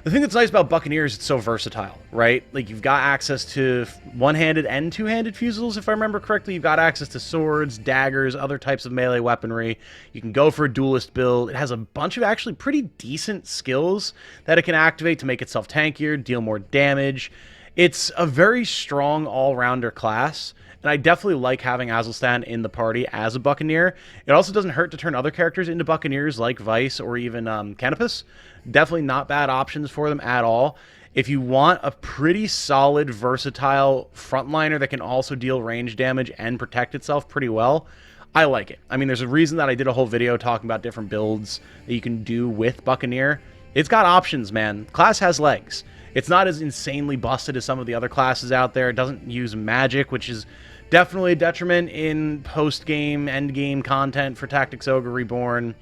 A: The thing that's nice about Buccaneer is it's so versatile, right? You've got access to one-handed and two-handed fusils, if I remember correctly. You've got access to swords, daggers, other types of melee weaponry. You can go for a duelist build. It has a bunch of actually pretty decent skills that it can activate to make itself tankier, deal more damage. It's a very strong all-rounder class, and I definitely like having Azelstan in the party as a Buccaneer. It also doesn't hurt to turn other characters into Buccaneers like Vice or even Canopus. Definitely not bad options for them at all. If you want a pretty solid, versatile frontliner that can also deal range damage and protect itself pretty well, I like it. I mean, there's a reason that I did a whole video talking about different builds that you can do with Buccaneer. It's got options, man. Class has legs. It's not as insanely busted as some of the other classes out there. It doesn't use magic, which is definitely a detriment in post-game, end-game content for Tactics Ogre Reborn.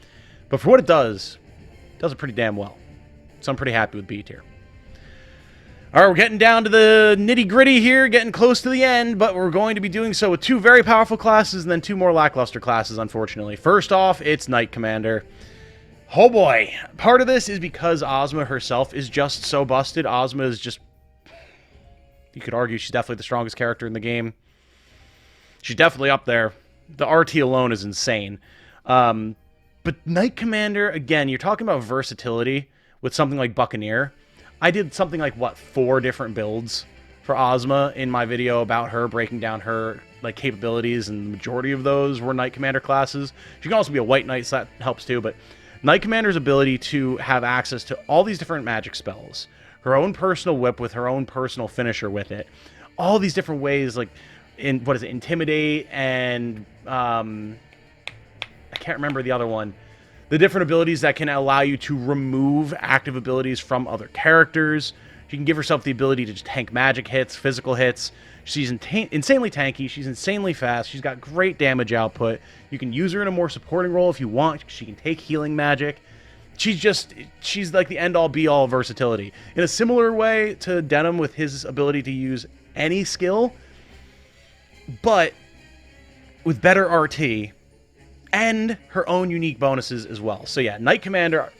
A: But for what it does it pretty damn well. So I'm pretty happy with B tier. All right, we're getting down to the nitty-gritty here, getting close to the end, but we're going to be doing so with 2 very powerful classes and then 2 more lackluster classes, unfortunately. First off, it's Knight Commander. Oh boy. Part of this is because Ozma herself is just so busted. Ozma is just... You could argue she's definitely the strongest character in the game. She's definitely up there. The RT alone is insane. But Knight Commander, again, you're talking about versatility with something like Buccaneer. I did something like, what, 4 different builds for Ozma in my video about her, breaking down her like capabilities, and the majority of those were Knight Commander classes. She can also be a White Knight, so that helps too, but Knight Commander's ability to have access to all these different magic spells, her own personal whip with her own personal finisher with it, all these different ways, like, Intimidate, and, I can't remember the other one. The different abilities that can allow you to remove active abilities from other characters. She can give herself the ability to just tank magic hits, physical hits. She's insanely tanky. She's insanely fast. She's got great damage output. You can use her in a more supporting role if you want. She can take healing magic. She's like the end-all, be-all versatility. In a similar way to Denim with his ability to use any skill, but with better RT and her own unique bonuses as well. So yeah, Knight Commander,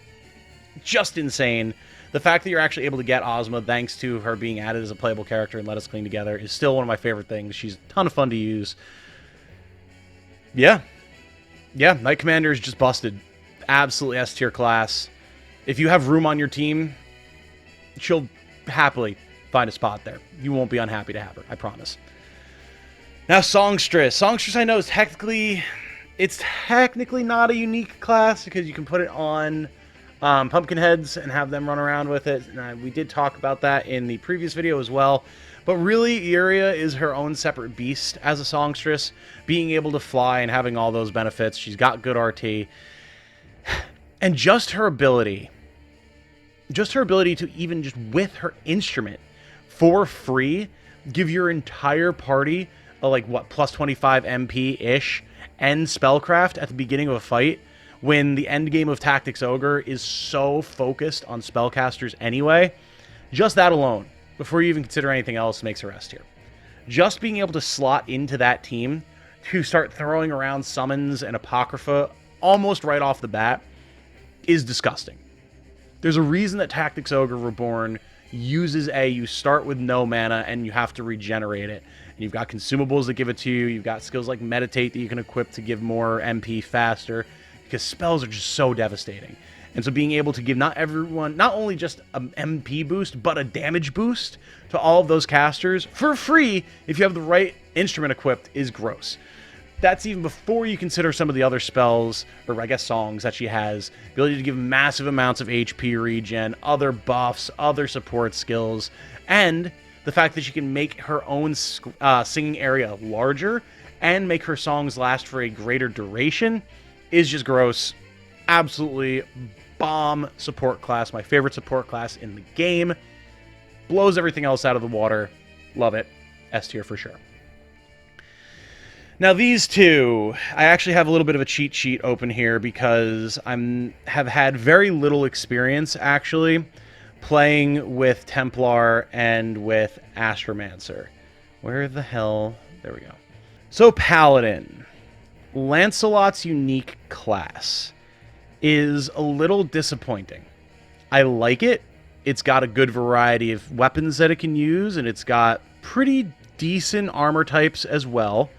A: just insane. The fact that you're actually able to get Ozma thanks to her being added as a playable character and Let Us Cling Together is still one of my favorite things. She's a ton of fun to use. Yeah, Knight Commander is just busted. Absolutely S tier class. If you have room on your team, she'll happily find a spot there. You won't be unhappy to have her, I promise. Now, Songstress. Songstress, I know, is technically not a unique class because you can put it on Pumpkinheads and have them run around with it. And we did talk about that in the previous video as well. But really, Iria is her own separate beast as a Songstress, being able to fly and having all those benefits. She's got good RT. And just her ability to even just with her instrument for free give your entire party a, like, what, plus 25 MP-ish and spellcraft at the beginning of a fight, when the end game of Tactics Ogre is so focused on spellcasters anyway. Just that alone, before you even consider anything else, makes her S tier. Just being able to slot into that team to start throwing around summons and Apocrypha almost right off the bat is disgusting. There's a reason that Tactics Ogre Reborn uses you start with no mana and you have to regenerate it. And you've got consumables that give it to you. You've got skills like Meditate that you can equip to give more MP faster, because spells are just so devastating. And so being able to give not only just an MP boost, but a damage boost to all of those casters for free if you have the right instrument equipped is gross. That's even before you consider some of the other spells, or I guess songs, that she has. The ability to give massive amounts of HP regen, other buffs, other support skills, and the fact that she can make her own singing area larger and make her songs last for a greater duration is just gross. Absolutely bomb support class. My favorite support class in the game. Blows everything else out of the water. Love it. S tier for sure. Now these two, I actually have a little bit of a cheat sheet open here because have had very little experience actually playing with Templar and with Astromancer. Where the hell? There we go. So Paladin, Lancelot's unique class, is a little disappointing. I like it. It's got a good variety of weapons that it can use, and it's got pretty decent armor types as well.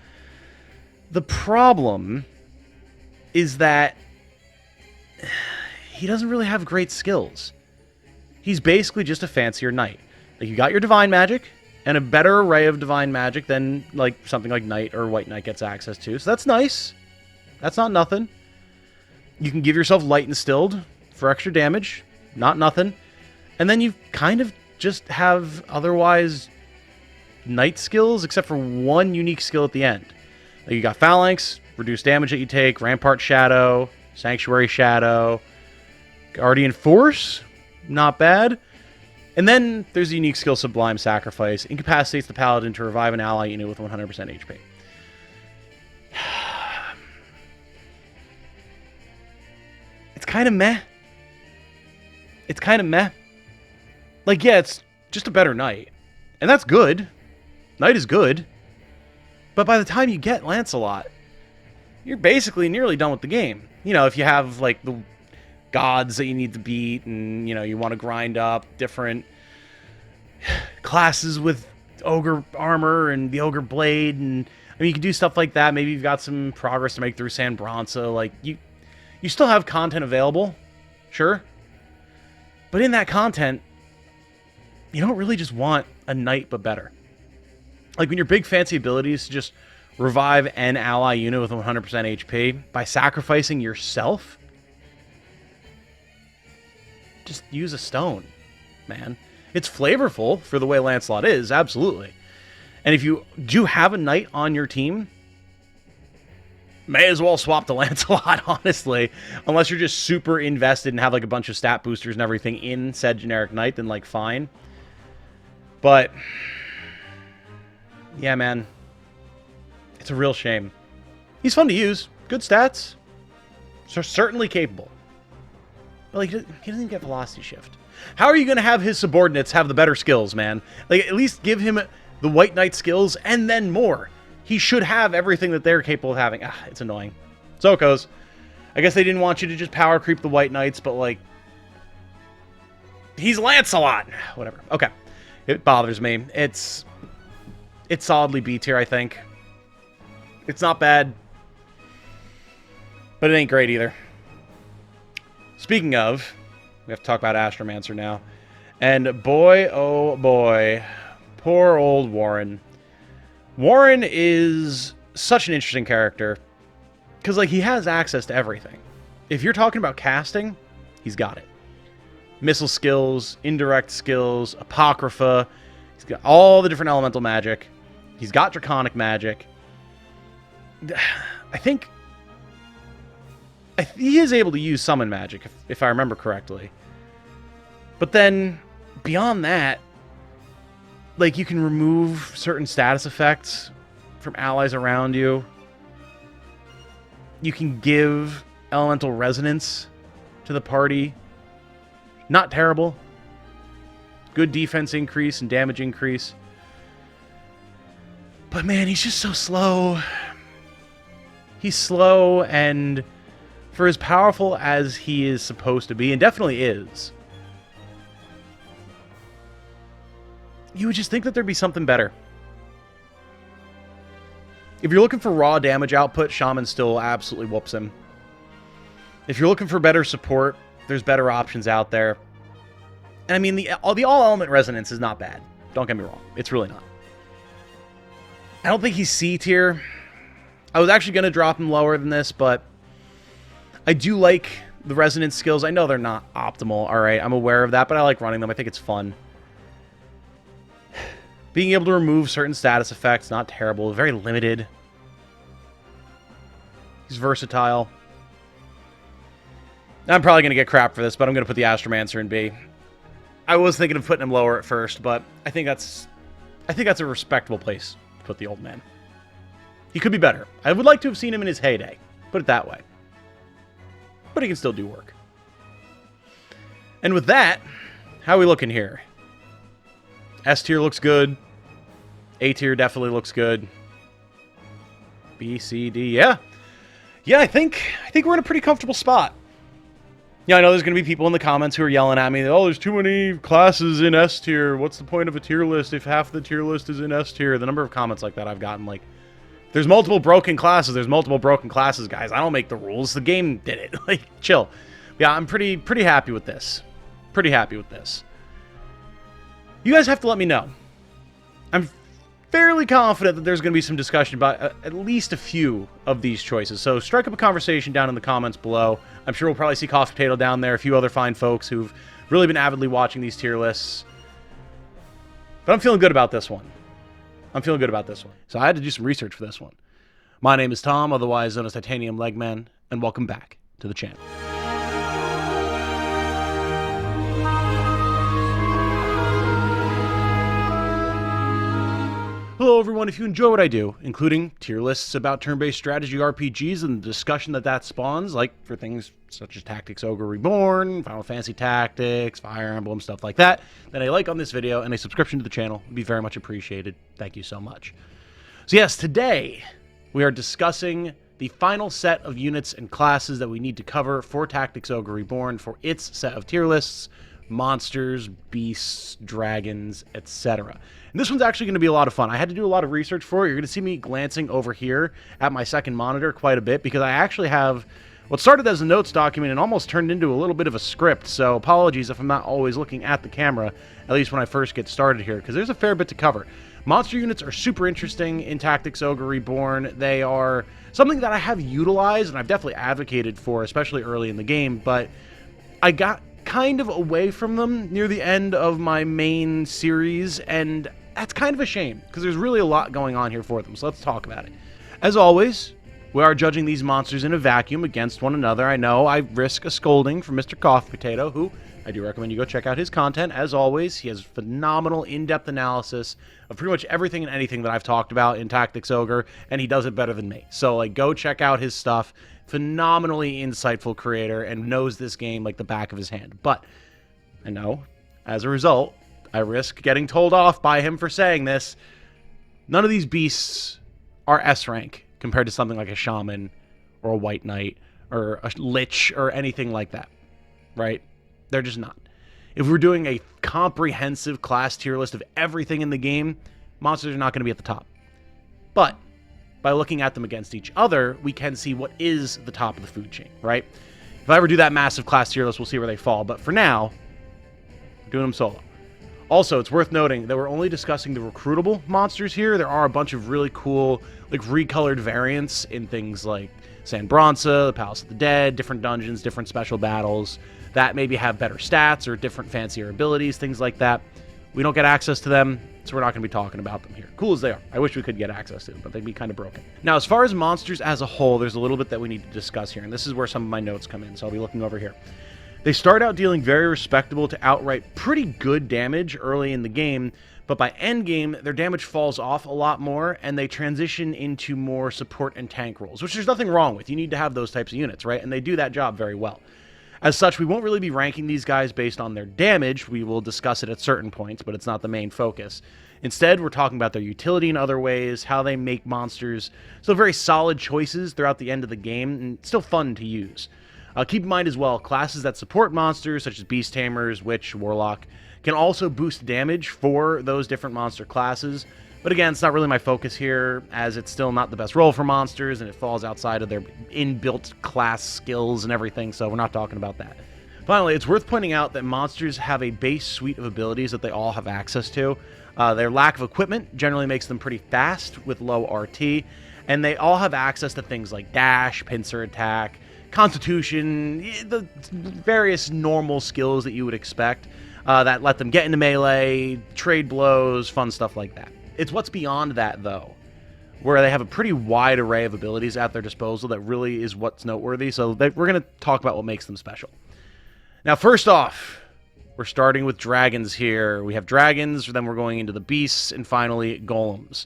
A: The problem is that he doesn't really have great skills. He's basically just a fancier knight. Like, you got your divine magic and a better array of divine magic than like something like Knight or White Knight gets access to. So that's nice. That's not nothing. You can give yourself Light and Stilled for extra damage. Not nothing. And then you kind of just have otherwise Knight skills, except for one unique skill at the end. Like, you got Phalanx, reduced damage that you take, Rampart Shadow, Sanctuary Shadow, Guardian Force, not bad. And then there's the unique skill Sublime Sacrifice. Incapacitates the Paladin to revive an ally unit with 100% HP. It's kind of meh. It's kind of meh. Like, yeah, it's just a better Knight. And that's good. Knight is good. But by the time you get Lancelot, you're basically nearly done with the game. You know, if you have, like, the gods that you need to beat, and, you know, you want to grind up different classes with Ogre armor and the Ogre blade, and, I mean, you can do stuff like that. Maybe you've got some progress to make through San Bronsa. Like, you still have content available, sure. But in that content, you don't really just want a Knight, but better. Like, when your big fancy ability is to just revive an ally unit with 100% HP by sacrificing yourself, just use a stone, man. It's flavorful for the way Lancelot is, absolutely. And if you do have a Knight on your team, may as well swap to Lancelot, honestly. Unless you're just super invested and have, like, a bunch of stat boosters and everything in said generic Knight, then, like, fine. But yeah, man, it's a real shame. He's fun to use. Good stats. So certainly capable. But, like, he doesn't even get Velocity Shift. How are you going to have his subordinates have the better skills, man? Like, at least give him the White Knight skills and then more. He should have everything that they're capable of having. It's annoying. So it goes. I guess they didn't want you to just power creep the White Knights, but, like, he's Lancelot. Whatever. Okay. It bothers me. It's solidly B tier, I think. It's not bad, but it ain't great either. Speaking of, we have to talk about Astromancer now. And boy, oh boy, poor old Warren. Warren is such an interesting character because, like, he has access to everything. If you're talking about casting, he's got it. Missile skills, indirect skills, Apocrypha. He's got all the different elemental magic. He's got draconic magic. I think he is able to use summon magic, if I remember correctly. But then, beyond that, like, you can remove certain status effects from allies around you. You can give elemental resonance to the party. Not terrible. Good defense increase and damage increase. But man, he's just so slow. He's slow, and for as powerful as he is supposed to be, and definitely is, you would just think that there'd be something better. If you're looking for raw damage output, Shaman still absolutely whoops him. If you're looking for better support, there's better options out there. And I mean, the all-element resonance is not bad. Don't get me wrong. It's really not. I don't think he's C tier. I was actually going to drop him lower than this, but I do like the resonance skills. I know they're not optimal, all right? I'm aware of that, but I like running them. I think it's fun. Being able to remove certain status effects, not terrible. Very limited. He's versatile. I'm probably going to get crap for this, but I'm going to put the Astromancer in B. I was thinking of putting him lower at first, but I think that's a respectable place to put the old man. He could be better. I would like to have seen him in his heyday. Put it that way. But he can still do work. And with that, how are we looking here? S tier looks good. A tier definitely looks good. B, C, D, yeah. Yeah, I think we're in a pretty comfortable spot. Yeah, I know there's going to be people in the comments who are yelling at me, oh, there's too many classes in S tier. What's the point of a tier list if half the tier list is in S tier? The number of comments like that I've gotten, like, there's multiple broken classes. There's multiple broken classes, guys. I don't make the rules. The game did it. Like, chill. Yeah, I'm pretty happy with this. Pretty happy with this. You guys have to let me know. I'm fairly confident that there's going to be some discussion about at least a few of these choices. So strike up a conversation down in the comments below. I'm sure we'll probably see Coffee Potato down there, a few other fine folks who've really been avidly watching these tier lists. But I'm feeling good about this one. I'm feeling good about this one. So I had to do some research for this one. My name is Tom, otherwise known as Titanium Legman, and welcome back to the channel. Hello everyone, if you enjoy what I do, including tier lists about turn-based strategy RPGs and the discussion that spawns, like for things such as Tactics Ogre Reborn, Final Fantasy Tactics, Fire Emblem, stuff like that, then a like on this video and a subscription to the channel would be very much appreciated. Thank you so much. So yes, today we are discussing the final set of units and classes that we need to cover for Tactics Ogre Reborn for its set of tier lists, monsters, beasts, dragons, etc. And this one's actually going to be a lot of fun. I had to do a lot of research for it. You're going to see me glancing over here at my second monitor quite a bit because I actually have what started as a notes document and almost turned into a little bit of a script. So apologies if I'm not always looking at the camera, at least when I first get started here, because there's a fair bit to cover. Monster units are super interesting in Tactics Ogre Reborn. They are something that I have utilized and I've definitely advocated for, especially early in the game, but I got kind of away from them near the end of my main series, and that's kind of a shame because there's really a lot going on here for them, so let's talk about it. As always, we are judging these monsters in a vacuum against one another. I know I risk a scolding from Mr. Coffee Potato, who I do recommend you go check out his content. As always, he has phenomenal in-depth analysis of pretty much everything and anything that I've talked about in Tactics Ogre, and he does it better than me. So like, go check out his stuff. Phenomenally insightful creator and knows this game like the back of his hand. But I know, as a result, I risk getting told off by him for saying this. None of these beasts are S rank compared to something like a shaman or a white knight or a lich or anything like that, right? They're just not. If we're doing a comprehensive class tier list of everything in the game, monsters are not going to be at the top. But by looking at them against each other, we can see what is the top of the food chain, right? If I ever do that massive class tier list, we'll see where they fall. But for now, I'm doing them solo. Also, it's worth noting that we're only discussing the recruitable monsters here. There are a bunch of really cool, like, recolored variants in things like San Bronsa, the Palace of the Dead, different dungeons, different special battles that maybe have better stats or different fancier abilities, things like that. We don't get access to them, so we're not going to be talking about them here. Cool as they are. I wish we could get access to them, but they'd be kind of broken. Now, as far as monsters as a whole, there's a little bit that we need to discuss here, and this is where some of my notes come in, so I'll be looking over here. They start out dealing very respectable to outright pretty good damage early in the game, but by endgame, their damage falls off a lot more, and they transition into more support and tank roles, which there's nothing wrong with. You need to have those types of units, right? And they do that job very well. As such, we won't really be ranking these guys based on their damage. We will discuss it at certain points, but it's not the main focus. Instead, we're talking about their utility in other ways, how they make monsters still very solid choices throughout the end of the game, and still fun to use. Keep in mind as well, classes that support monsters, such as Beast Tamers, Witch, Warlock, can also boost damage for those different monster classes. But again, it's not really my focus here, as it's still not the best role for monsters, and it falls outside of their inbuilt class skills and everything, so we're not talking about that. Finally, it's worth pointing out that monsters have a base suite of abilities that they all have access to. Their lack of equipment generally makes them pretty fast with low RT, and they all have access to things like Dash, Pincer Attack, Constitution, the various normal skills that you would expect that let them get into melee, trade blows, fun stuff like that. It's what's beyond that, though, where they have a pretty wide array of abilities at their disposal that really is what's noteworthy. So we're going to talk about what makes them special. Now, first off, we're starting with dragons here. We have dragons, then we're going into the beasts, and finally, golems.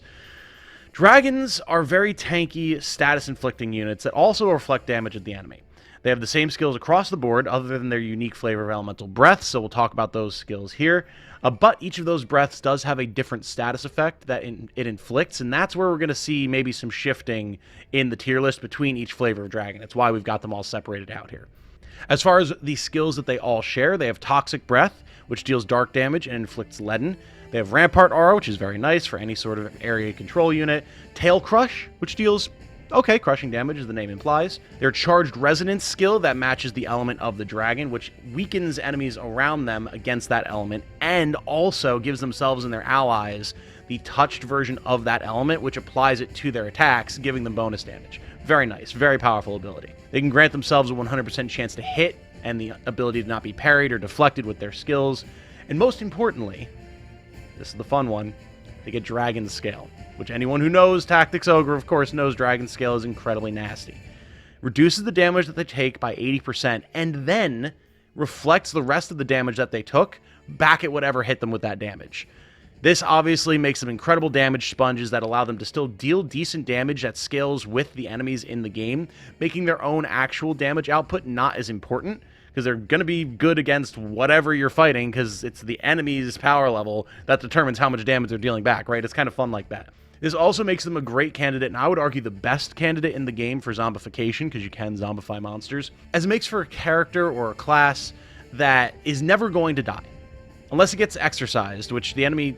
A: Dragons are very tanky, status-inflicting units that also reflect damage at the enemy. They have the same skills across the board, other than their unique flavor of elemental breath, so we'll talk about those skills here. But each of those breaths does have a different status effect that it inflicts, and that's where we're going to see maybe some shifting in the tier list between each flavor of dragon. It's why we've got them all separated out here. As far as the skills that they all share, they have Toxic Breath, which deals dark damage and inflicts leaden. They have Rampart Aura, which is very nice for any sort of area control unit. Tail Crush, which deals okay crushing damage, as the name implies. Their Charged Resonance skill that matches the element of the dragon, which weakens enemies around them against that element, and also gives themselves and their allies the touched version of that element, which applies it to their attacks, giving them bonus damage. Very nice, very powerful ability. They can grant themselves a 100% chance to hit, and the ability to not be parried or deflected with their skills. And most importantly, this is the fun one, they get Dragon Scale, which anyone who knows Tactics Ogre, of course, knows Dragon Scale is incredibly nasty. Reduces the damage that they take by 80%, and then reflects the rest of the damage that they took back at whatever hit them with that damage. This obviously makes them incredible damage sponges that allow them to still deal decent damage that scales with the enemies in the game, making their own actual damage output not as important, because they're going to be good against whatever you're fighting, because it's the enemy's power level that determines how much damage they're dealing back, right? It's kind of fun like that. This also makes them a great candidate, and I would argue the best candidate in the game for zombification, because you can zombify monsters, as it makes for a character or a class that is never going to die. Unless it gets exercised, which the enemy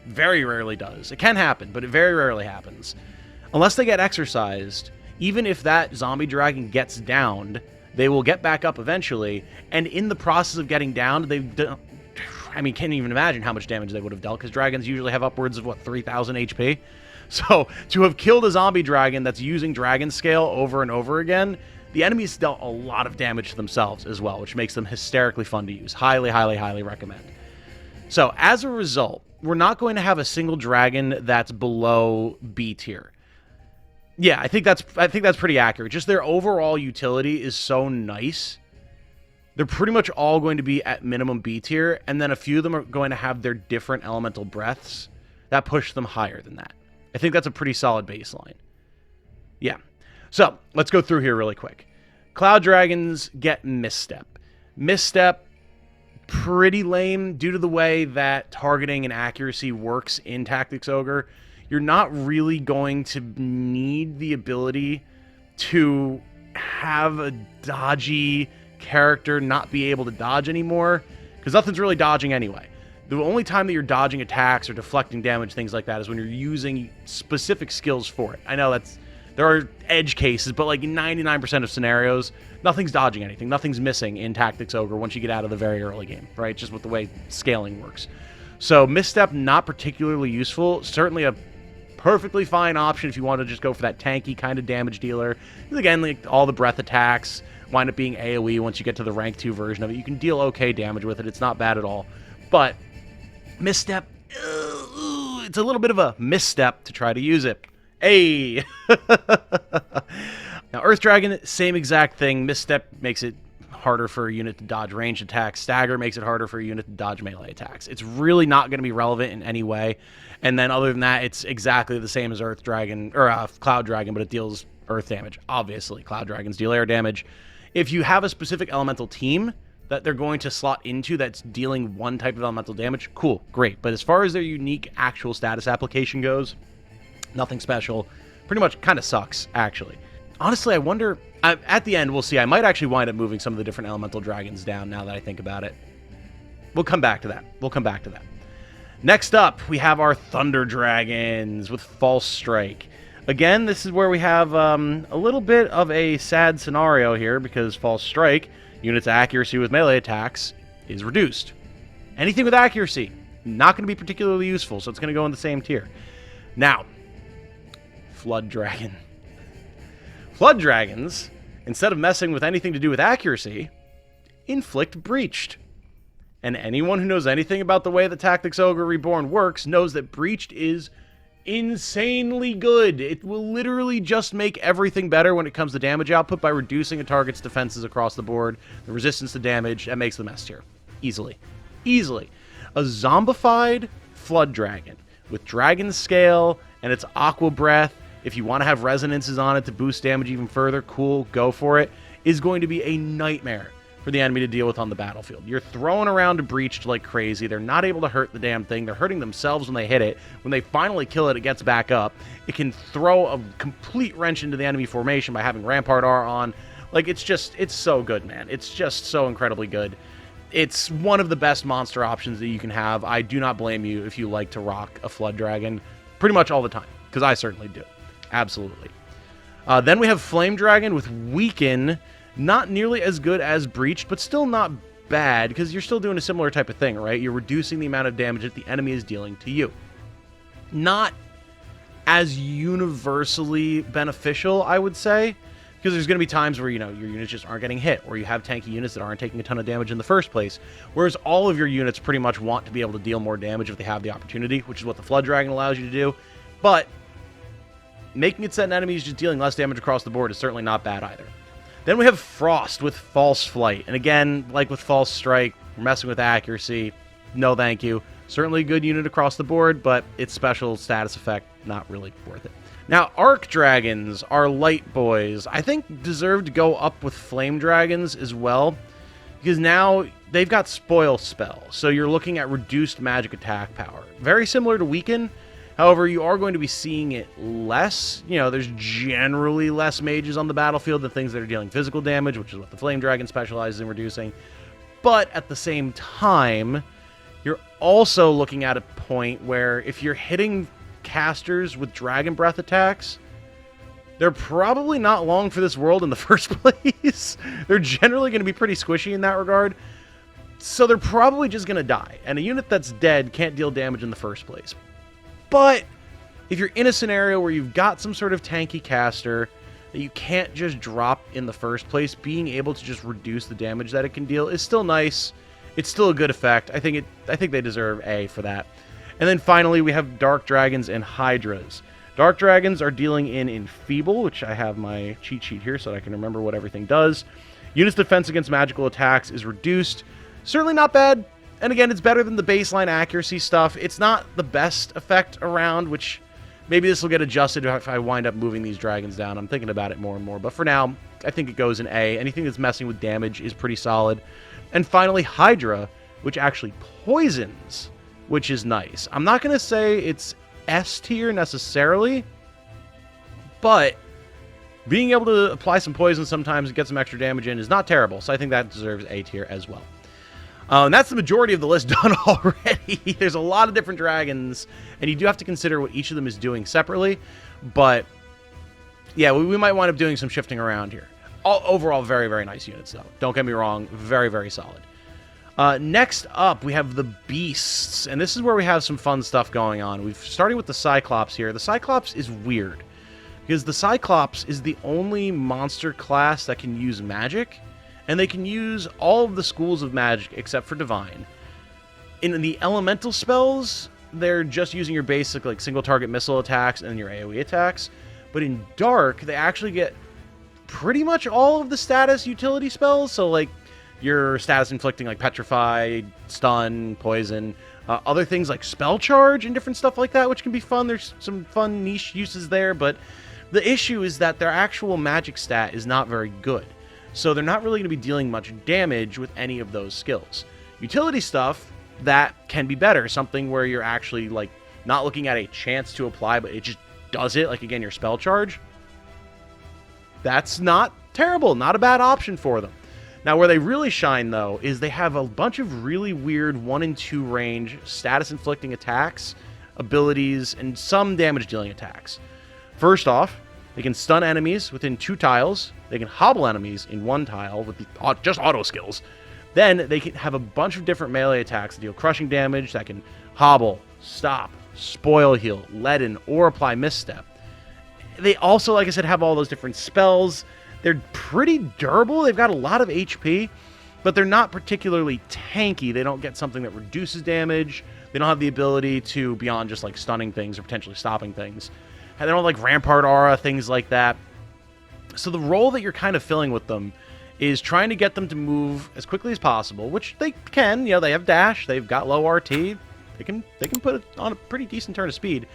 A: very rarely does. It can happen, but it very rarely happens. Unless they get exercised, even if that zombie dragon gets downed, they will get back up eventually, and in the process of getting downed, can't even imagine how much damage they would have dealt, because dragons usually have upwards of, 3,000 HP? So, to have killed a zombie dragon that's using Dragon Scale over and over again, the enemies dealt a lot of damage to themselves as well, which makes them hysterically fun to use. Highly, highly, highly recommend. So, as a result, we're not going to have a single dragon that's below B tier. Yeah, I think that's pretty accurate. Just their overall utility is so nice. They're pretty much all going to be at minimum B tier, and then a few of them are going to have their different elemental breaths that push them higher than that. I think that's a pretty solid baseline. Yeah. So, let's go through here really quick. Cloud Dragons get Misstep. Misstep, pretty lame due to the way that targeting and accuracy works in Tactics Ogre. You're not really going to need the ability to have a dodgy character not be able to dodge anymore, because nothing's really dodging anyway. The only time that you're dodging attacks or deflecting damage, things like that, is when you're using specific skills for it. I know there are edge cases, but like in 99% of scenarios, nothing's dodging anything. Nothing's missing in Tactics Ogre once you get out of the very early game, right? Just with the way scaling works. So Misstep, not particularly useful. Certainly a perfectly fine option if you want to just go for that tanky kind of damage dealer. Because again, like all the breath attacks wind up being AoE once you get to the rank 2 version of it. You can deal okay damage with it. It's not bad at all. But Misstep, it's a little bit of a misstep to try to use it. Hey! Now, Earth Dragon, same exact thing. Misstep makes it harder for a unit to dodge ranged attacks. Stagger makes it harder for a unit to dodge melee attacks. It's really not going to be relevant in any way. And then other than that, it's exactly the same as Earth Dragon, or Cloud Dragon, but it deals earth damage. Obviously, Cloud Dragons deal air damage. If you have a specific elemental team that they're going to slot into that's dealing one type of elemental damage, cool, great. But as far as their unique actual status application goes, nothing special. Pretty much kind of sucks, actually. Honestly, I wonder... at the end, we'll see. I might actually wind up moving some of the different elemental dragons down now that I think about it. We'll come back to that. Next up, we have our Thunder Dragons with False Strike. Again, this is where we have a little bit of a sad scenario here, because False Strike, units' accuracy with melee attacks, is reduced. Anything with accuracy, not going to be particularly useful, so it's going to go in the same tier. Now, Flood Dragon. Flood Dragons, instead of messing with anything to do with accuracy, inflict Breached. And anyone who knows anything about the way that Tactics Ogre Reborn works knows that Breached is insanely good. It will literally just make everything better when it comes to damage output by reducing a target's defenses across the board, the resistance to damage. That makes them S tier. Easily. A zombified Flood Dragon with Dragon Scale and its Aqua Breath, if you want to have resonances on it to boost damage even further, cool, go for it, is going to be a nightmare for the enemy to deal with on the battlefield. You're throwing around Breached like crazy. They're not able to hurt the damn thing. They're hurting themselves when they hit it. When they finally kill it, it gets back up. It can throw a complete wrench into the enemy formation by having Rampart R on. Like, it's so good, man. It's just so incredibly good. It's one of the best monster options that you can have. I do not blame you if you like to rock a Flood Dragon pretty much all the time, because I certainly do. Absolutely. Then we have Flame Dragon with Weaken. Not nearly as good as Breached, but still not bad, because you're still doing a similar type of thing, right? You're reducing the amount of damage that the enemy is dealing to you. Not as universally beneficial, I would say, because there's going to be times where, your units just aren't getting hit, or you have tanky units that aren't taking a ton of damage in the first place, whereas all of your units pretty much want to be able to deal more damage if they have the opportunity, which is what the Flood Dragon allows you to do. But making it set enemies just dealing less damage across the board is certainly not bad either. Then we have Frost with False Flight. And again, like with False Strike, we're messing with accuracy. No thank you. Certainly a good unit across the board, but its special status effect, not really worth it. Now, Arc Dragons, our light boys, I think deserve to go up with Flame Dragons as well, because now they've got Spoil Spell, so you're looking at reduced magic attack power. Very similar to Weaken, however, you are going to be seeing it less. You know, there's generally less mages on the battlefield than things that are dealing physical damage, which is what the Flame Dragon specializes in reducing. But at the same time, you're also looking at a point where if you're hitting casters with Dragon Breath attacks, they're probably not long for this world in the first place. They're generally going to be pretty squishy in that regard. So they're probably just going to die. And a unit that's dead can't deal damage in the first place. But if you're in a scenario where you've got some sort of tanky caster that you can't just drop in the first place, being able to just reduce the damage that it can deal is still nice. It's still a good effect. I think they deserve A for that. And then finally, we have Dark Dragons and Hydras. Dark Dragons are dealing in Enfeeble, which I have my cheat sheet here so that I can remember what everything does. Unit's defense against magical attacks is reduced. Certainly not bad. And again, it's better than the baseline accuracy stuff. It's not the best effect around, which maybe this will get adjusted if I wind up moving these dragons down. I'm thinking about it more and more. But for now, I think it goes in A. Anything that's messing with damage is pretty solid. And finally, Hydra, which actually poisons, which is nice. I'm not going to say it's S tier necessarily, but being able to apply some poison sometimes and get some extra damage in is not terrible. So I think that deserves A tier as well. And that's the majority of the list done already. There's a lot of different dragons, and you do have to consider what each of them is doing separately. But yeah, we might wind up doing some shifting around here. Overall, very, very nice units, though. Don't get me wrong. Very, very solid. Next up, we have the Beasts. And this is where we have some fun stuff going on. We've starting with the Cyclops here. The Cyclops is weird, because the Cyclops is the only monster class that can use magic. And they can use all of the schools of magic except for Divine. In the elemental spells, they're just using your basic like single target missile attacks and your AoE attacks. But in Dark, they actually get pretty much all of the status utility spells. So like your status inflicting like Petrify, Stun, Poison, other things like Spell Charge and different stuff like that, which can be fun. There's some fun niche uses there, but the issue is that their actual magic stat is not very good. So they're not really going to be dealing much damage with any of those skills. Utility stuff, that can be better. Something where you're actually like not looking at a chance to apply, but it just does it. Like again, your Spell Charge. That's not terrible. Not a bad option for them. Now where they really shine though is they have a bunch of really weird 1 and 2 range status inflicting attacks, abilities, and some damage dealing attacks. First off, they can stun enemies within 2 tiles. They can hobble enemies in 1 tile with just auto skills. Then they can have a bunch of different melee attacks that deal crushing damage, that can hobble, stop, spoil heal, leaden, or apply misstep. They also, like I said, have all those different spells. They're pretty durable. They've got a lot of HP, but they're not particularly tanky. They don't get something that reduces damage. They don't have the ability to, beyond just like stunning things or potentially stopping things. And they don't like Rampart Aura, things like that. So the role that you're kind of filling with them is trying to get them to move as quickly as possible, which they can. You know, they have dash, they've got low RT, they can put it on a pretty decent turn of speed.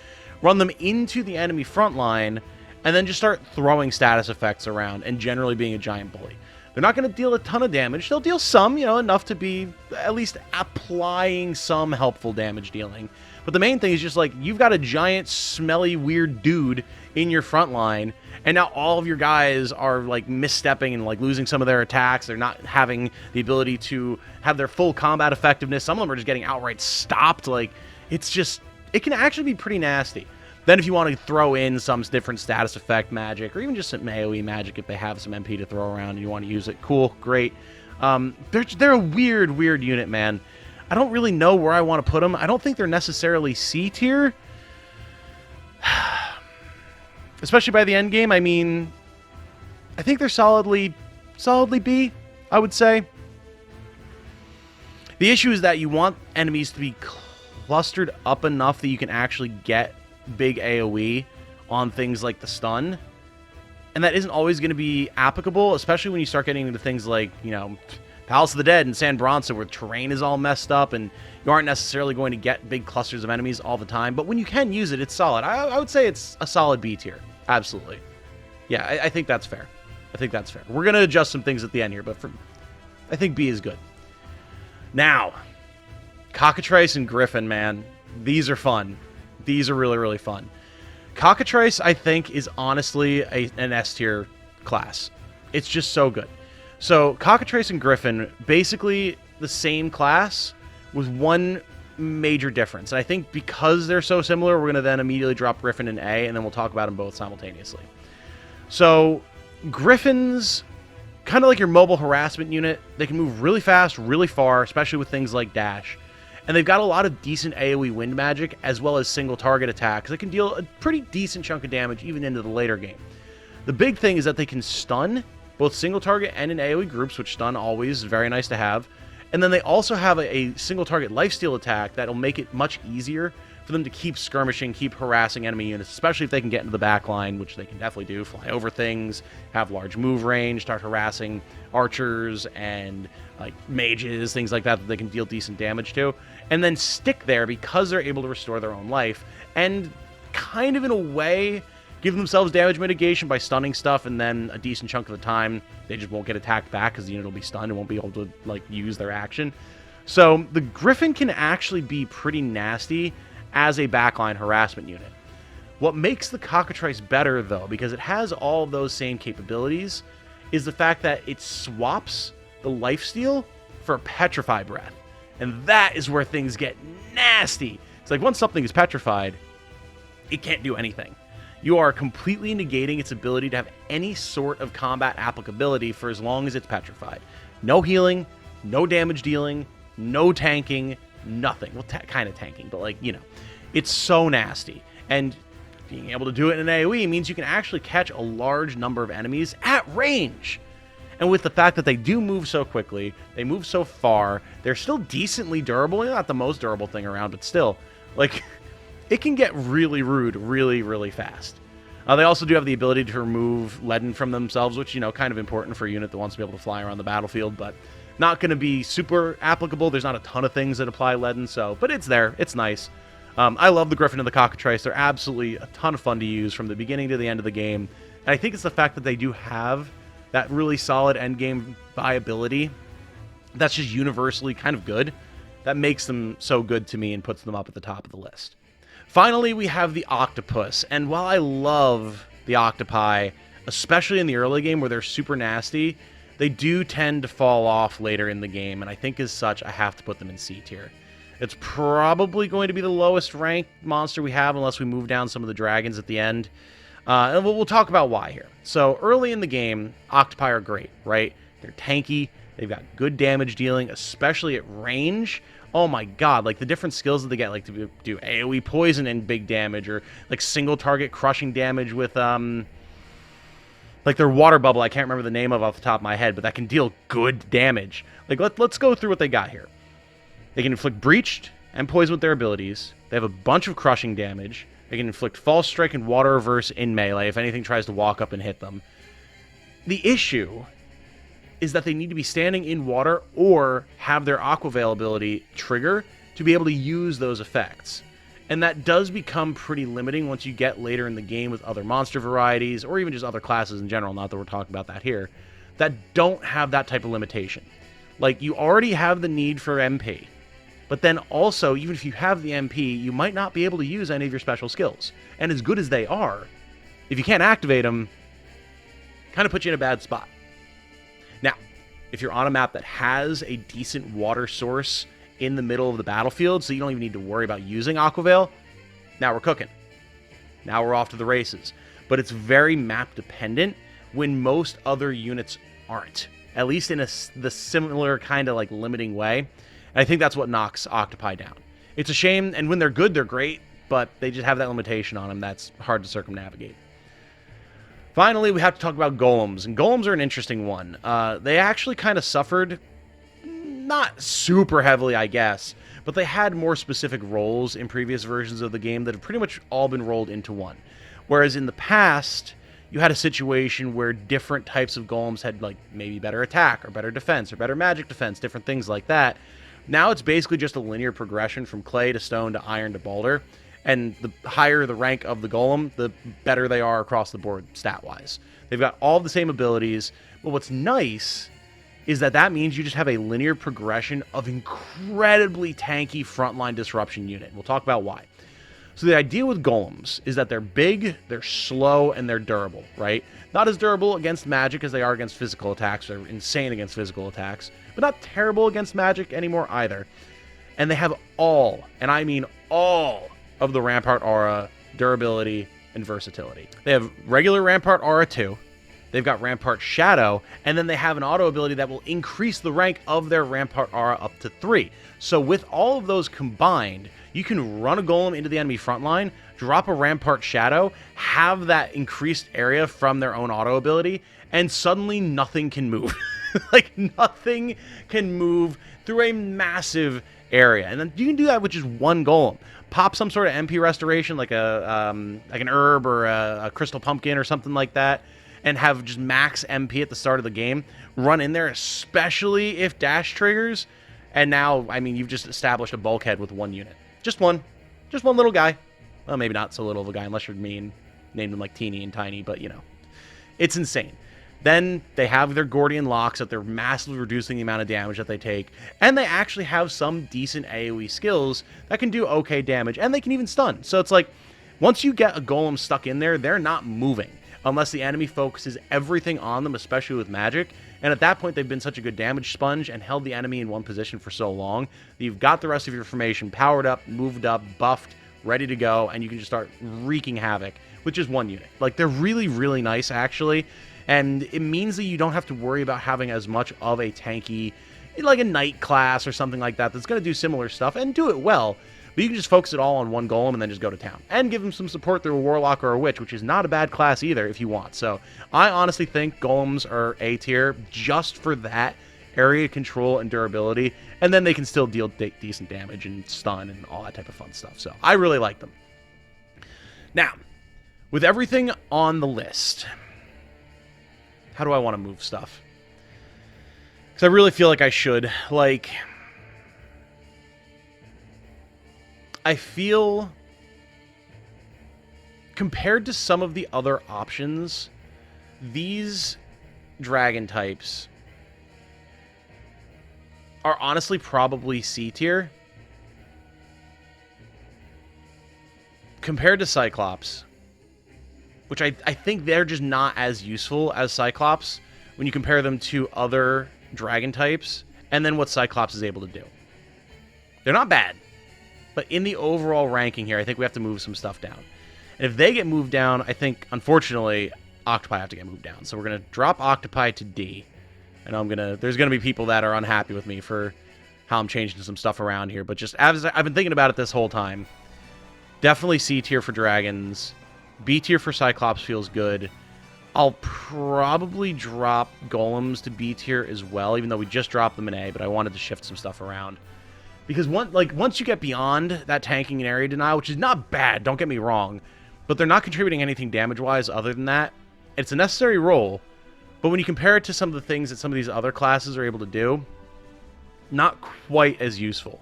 A: Run them into the enemy front line, and then just start throwing status effects around and generally being a giant bully. They're not going to deal a ton of damage. They'll deal some, you know, enough to be at least applying some helpful damage dealing. But the main thing is just like, you've got a giant, smelly, weird dude in your front line, and now all of your guys are like misstepping and like losing some of their attacks. They're not having the ability to have their full combat effectiveness. Some of them are just getting outright stopped. Like, it's just, it can actually be pretty nasty. Then if you want to throw in some different status effect magic, or even just some AoE magic if they have some MP to throw around and you want to use it, cool, great. They're a weird unit, man. I don't really know where I want to put them. I don't think they're necessarily C tier. Especially by the end game. I mean, I think they're solidly B, I would say. The issue is that you want enemies to be clustered up enough that you can actually get big AoE on things like the stun. And that isn't always going to be applicable, especially when you start getting into things like, you know, Palace of the Dead and San Bronson, where terrain is all messed up and you aren't necessarily going to get big clusters of enemies all the time. But when you can use it, it's solid. I would say it's a solid B tier. Absolutely. Yeah, I think that's fair. I think that's fair. We're going to adjust some things at the end here, but I think B is good. Now, Cockatrice and Griffin, man. These are fun. These are really, really fun. Cockatrice, I think, is honestly an S tier class. It's just so good. So, Cockatrice and Griffin, basically the same class with one major difference. And I think because they're so similar, we're going to then immediately drop Griffin in A, and then we'll talk about them both simultaneously. So, Griffins, kind of like your mobile harassment unit, they can move really fast, really far, especially with things like dash. And they've got a lot of decent AoE wind magic, as well as single target attacks that can deal a pretty decent chunk of damage even into the later game. The big thing is that they can stun, both single target and in AoE groups, which stun always is very nice to have. And then they also have a single target lifesteal attack that'll make it much easier for them to keep skirmishing, keep harassing enemy units, especially if they can get into the back line, which they can definitely do, fly over things, have large move range, start harassing archers and like mages, things like that that they can deal decent damage to, and then stick there because they're able to restore their own life and kind of in a way give themselves damage mitigation by stunning stuff, and then a decent chunk of the time they just won't get attacked back because the unit will be stunned and won't be able to like use their action. So the Griffin can actually be pretty nasty as a backline harassment unit. What makes the Cockatrice better, though, because it has all of those same capabilities, is the fact that it swaps the lifesteal for Petrify Breath. And that is where things get nasty. It's like once something is petrified, it can't do anything. You are completely negating its ability to have any sort of combat applicability for as long as it's petrified. No healing, no damage dealing, no tanking, nothing. Well, kind of tanking, but like, you know, it's so nasty. And being able to do it in an AoE means you can actually catch a large number of enemies at range. And with the fact that they do move so quickly, they move so far, they're still decently durable. Not the most durable thing around, but still, like, it can get really rude really, really fast. They also do have the ability to remove leaden from themselves, which, you know, kind of important for a unit that wants to be able to fly around the battlefield, but not going to be super applicable. There's not a ton of things that apply leaden, so, but it's there. It's nice. I love the Griffin and the Cockatrice. They're absolutely a ton of fun to use from the beginning to the end of the game. And I think it's the fact that they do have that really solid endgame viability that's just universally kind of good that makes them so good to me and puts them up at the top of the list. Finally, we have the Octopus. And while I love the Octopi, especially in the early game where they're super nasty, they do tend to fall off later in the game. And I think as such, I have to put them in C tier. It's probably going to be the lowest ranked monster we have unless we move down some of the dragons at the end. And we'll talk about why here. So early in the game, Octopi are great, right? They're tanky. They've got good damage dealing, especially at range. Oh my god, like the different skills that they get, like to do AoE poison and big damage, or like single target crushing damage with like their water bubble, I can't remember the name of off the top of my head, but that can deal good damage. Like let's go through what they got here. They can inflict breached and poison with their abilities. They have a bunch of crushing damage. They can inflict false strike and water reverse in melee if anything tries to walk up and hit them. The issue is that they need to be standing in water or have their Aqua Veil ability trigger to be able to use those effects. And that does become pretty limiting once you get later in the game with other monster varieties, or even just other classes in general, not that we're talking about that here, that don't have that type of limitation. Like, you already have the need for MP, but then also, even if you have the MP, you might not be able to use any of your special skills. And as good as they are, if you can't activate them, kind of puts you in a bad spot. Now, if you're on a map that has a decent water source in the middle of the battlefield, so you don't even need to worry about using Aqua Veil, now we're cooking. Now we're off to the races. But it's very map dependent when most other units aren't. At least in the similar kind of like limiting way. And I think that's what knocks Octopi down. It's a shame, and when they're good, they're great, but they just have that limitation on them that's hard to circumnavigate. Finally, we have to talk about Golems, and Golems are an interesting one. They actually kind of suffered, not super heavily, I guess, but they had more specific roles in previous versions of the game that have pretty much all been rolled into one. Whereas in the past, you had a situation where different types of golems had, like, maybe better attack or better defense or better magic defense, different things like that. Now it's basically just a linear progression from clay to stone to iron to boulder, and the higher the rank of the golem, the better they are across the board stat-wise. They've got all the same abilities, but what's nice is that means you just have a linear progression of incredibly tanky frontline disruption unit. We'll talk about why. So the idea with golems is that they're big, they're slow, and they're durable, right? Not as durable against magic as they are against physical attacks. They're insane against physical attacks, but not terrible against magic anymore either. And they have all, and I mean all, of the Rampart Aura, durability, and versatility. They have regular Rampart Aura 2, they've got Rampart Shadow, and then they have an auto ability that will increase the rank of their Rampart Aura up to 3. So with all of those combined, you can run a golem into the enemy front line, drop a Rampart Shadow, have that increased area from their own auto ability, and suddenly nothing can move. Like, nothing can move through a massive area. And then you can do that with just one golem. Pop some sort of MP restoration, like an herb or a crystal pumpkin or something like that, and have just max MP at the start of the game. Run in there, especially if dash triggers. And now, I mean, you've just established a bulkhead with one unit. Just one little guy. Well, maybe not so little of a guy, unless you're mean, named him like teeny and tiny, but you know. It's insane. Then they have their Gordian locks that they're massively reducing the amount of damage that they take, and they actually have some decent AoE skills that can do okay damage, and they can even stun. So it's like, once you get a golem stuck in there, they're not moving unless the enemy focuses everything on them, especially with magic. And at that point, they've been such a good damage sponge and held the enemy in one position for so long that you've got the rest of your formation powered up, moved up, buffed, ready to go, and you can just start wreaking havoc with just one unit. Like, they're really, really nice, actually. And it means that you don't have to worry about having as much of a tanky, like a knight class or something like that, that's going to do similar stuff and do it well. But you can just focus it all on one golem and then just go to town. And give them some support through a warlock or a witch, which is not a bad class either if you want. So I honestly think golems are A tier just for that area control and durability. And then they can still deal decent damage and stun and all that type of fun stuff. So I really like them. Now, with everything on the list, how do I want to move stuff? Because I really feel like I should. Like, I feel, compared to some of the other options, these dragon types are honestly probably C tier compared to Cyclops, which I think they're just not as useful as Cyclops when you compare them to other dragon types, and then what Cyclops is able to do. They're not bad, but in the overall ranking here, I think we have to move some stuff down. And if they get moved down, I think, unfortunately, Octopi have to get moved down. So we're going to drop Octopi to D. And there's going to be people that are unhappy with me for how I'm changing some stuff around here. But just as I've been thinking about it this whole time, definitely C tier for dragons. B tier for Cyclops feels good. I'll probably drop Golems to B tier as well, even though we just dropped them in A, but I wanted to shift some stuff around. Because once you get beyond that tanking and area denial, which is not bad, don't get me wrong, but they're not contributing anything damage-wise other than that. It's a necessary role, but when you compare it to some of the things that some of these other classes are able to do, not quite as useful.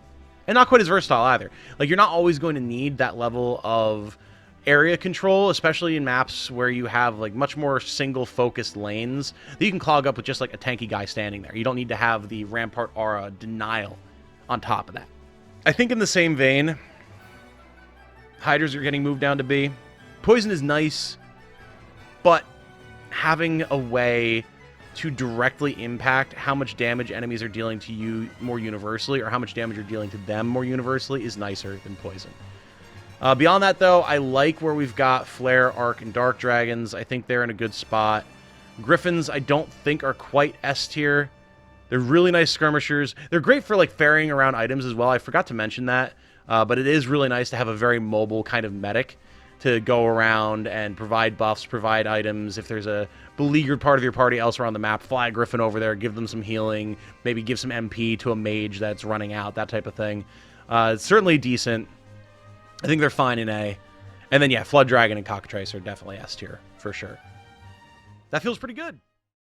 A: And not quite as versatile either. Like, you're not always going to need that level of area control, especially in maps where you have like much more single focused lanes that you can clog up with just like a tanky guy standing there. You don't need to have the Rampart Aura denial on top of that. I think in the same vein, Hydras are getting moved down to B. Poison is nice, but having a way to directly impact how much damage enemies are dealing to you more universally, or how much damage you're dealing to them more universally, is nicer than Poison. Beyond that, though, I like where we've got Flare, Arc, and Dark Dragons. I think they're in a good spot. Griffins, I don't think are quite S tier. They're really nice skirmishers. They're great for like ferrying around items as well. I forgot to mention that, but it is really nice to have a very mobile kind of medic to go around and provide buffs, provide items. If there's a beleaguered part of your party elsewhere on the map, fly a Griffin over there, give them some healing, maybe give some MP to a mage that's running out, that type of thing. It's certainly decent. I think they're fine in A. And then, yeah, Flood Dragon and Cockatrice are definitely S tier, for sure. That feels pretty good.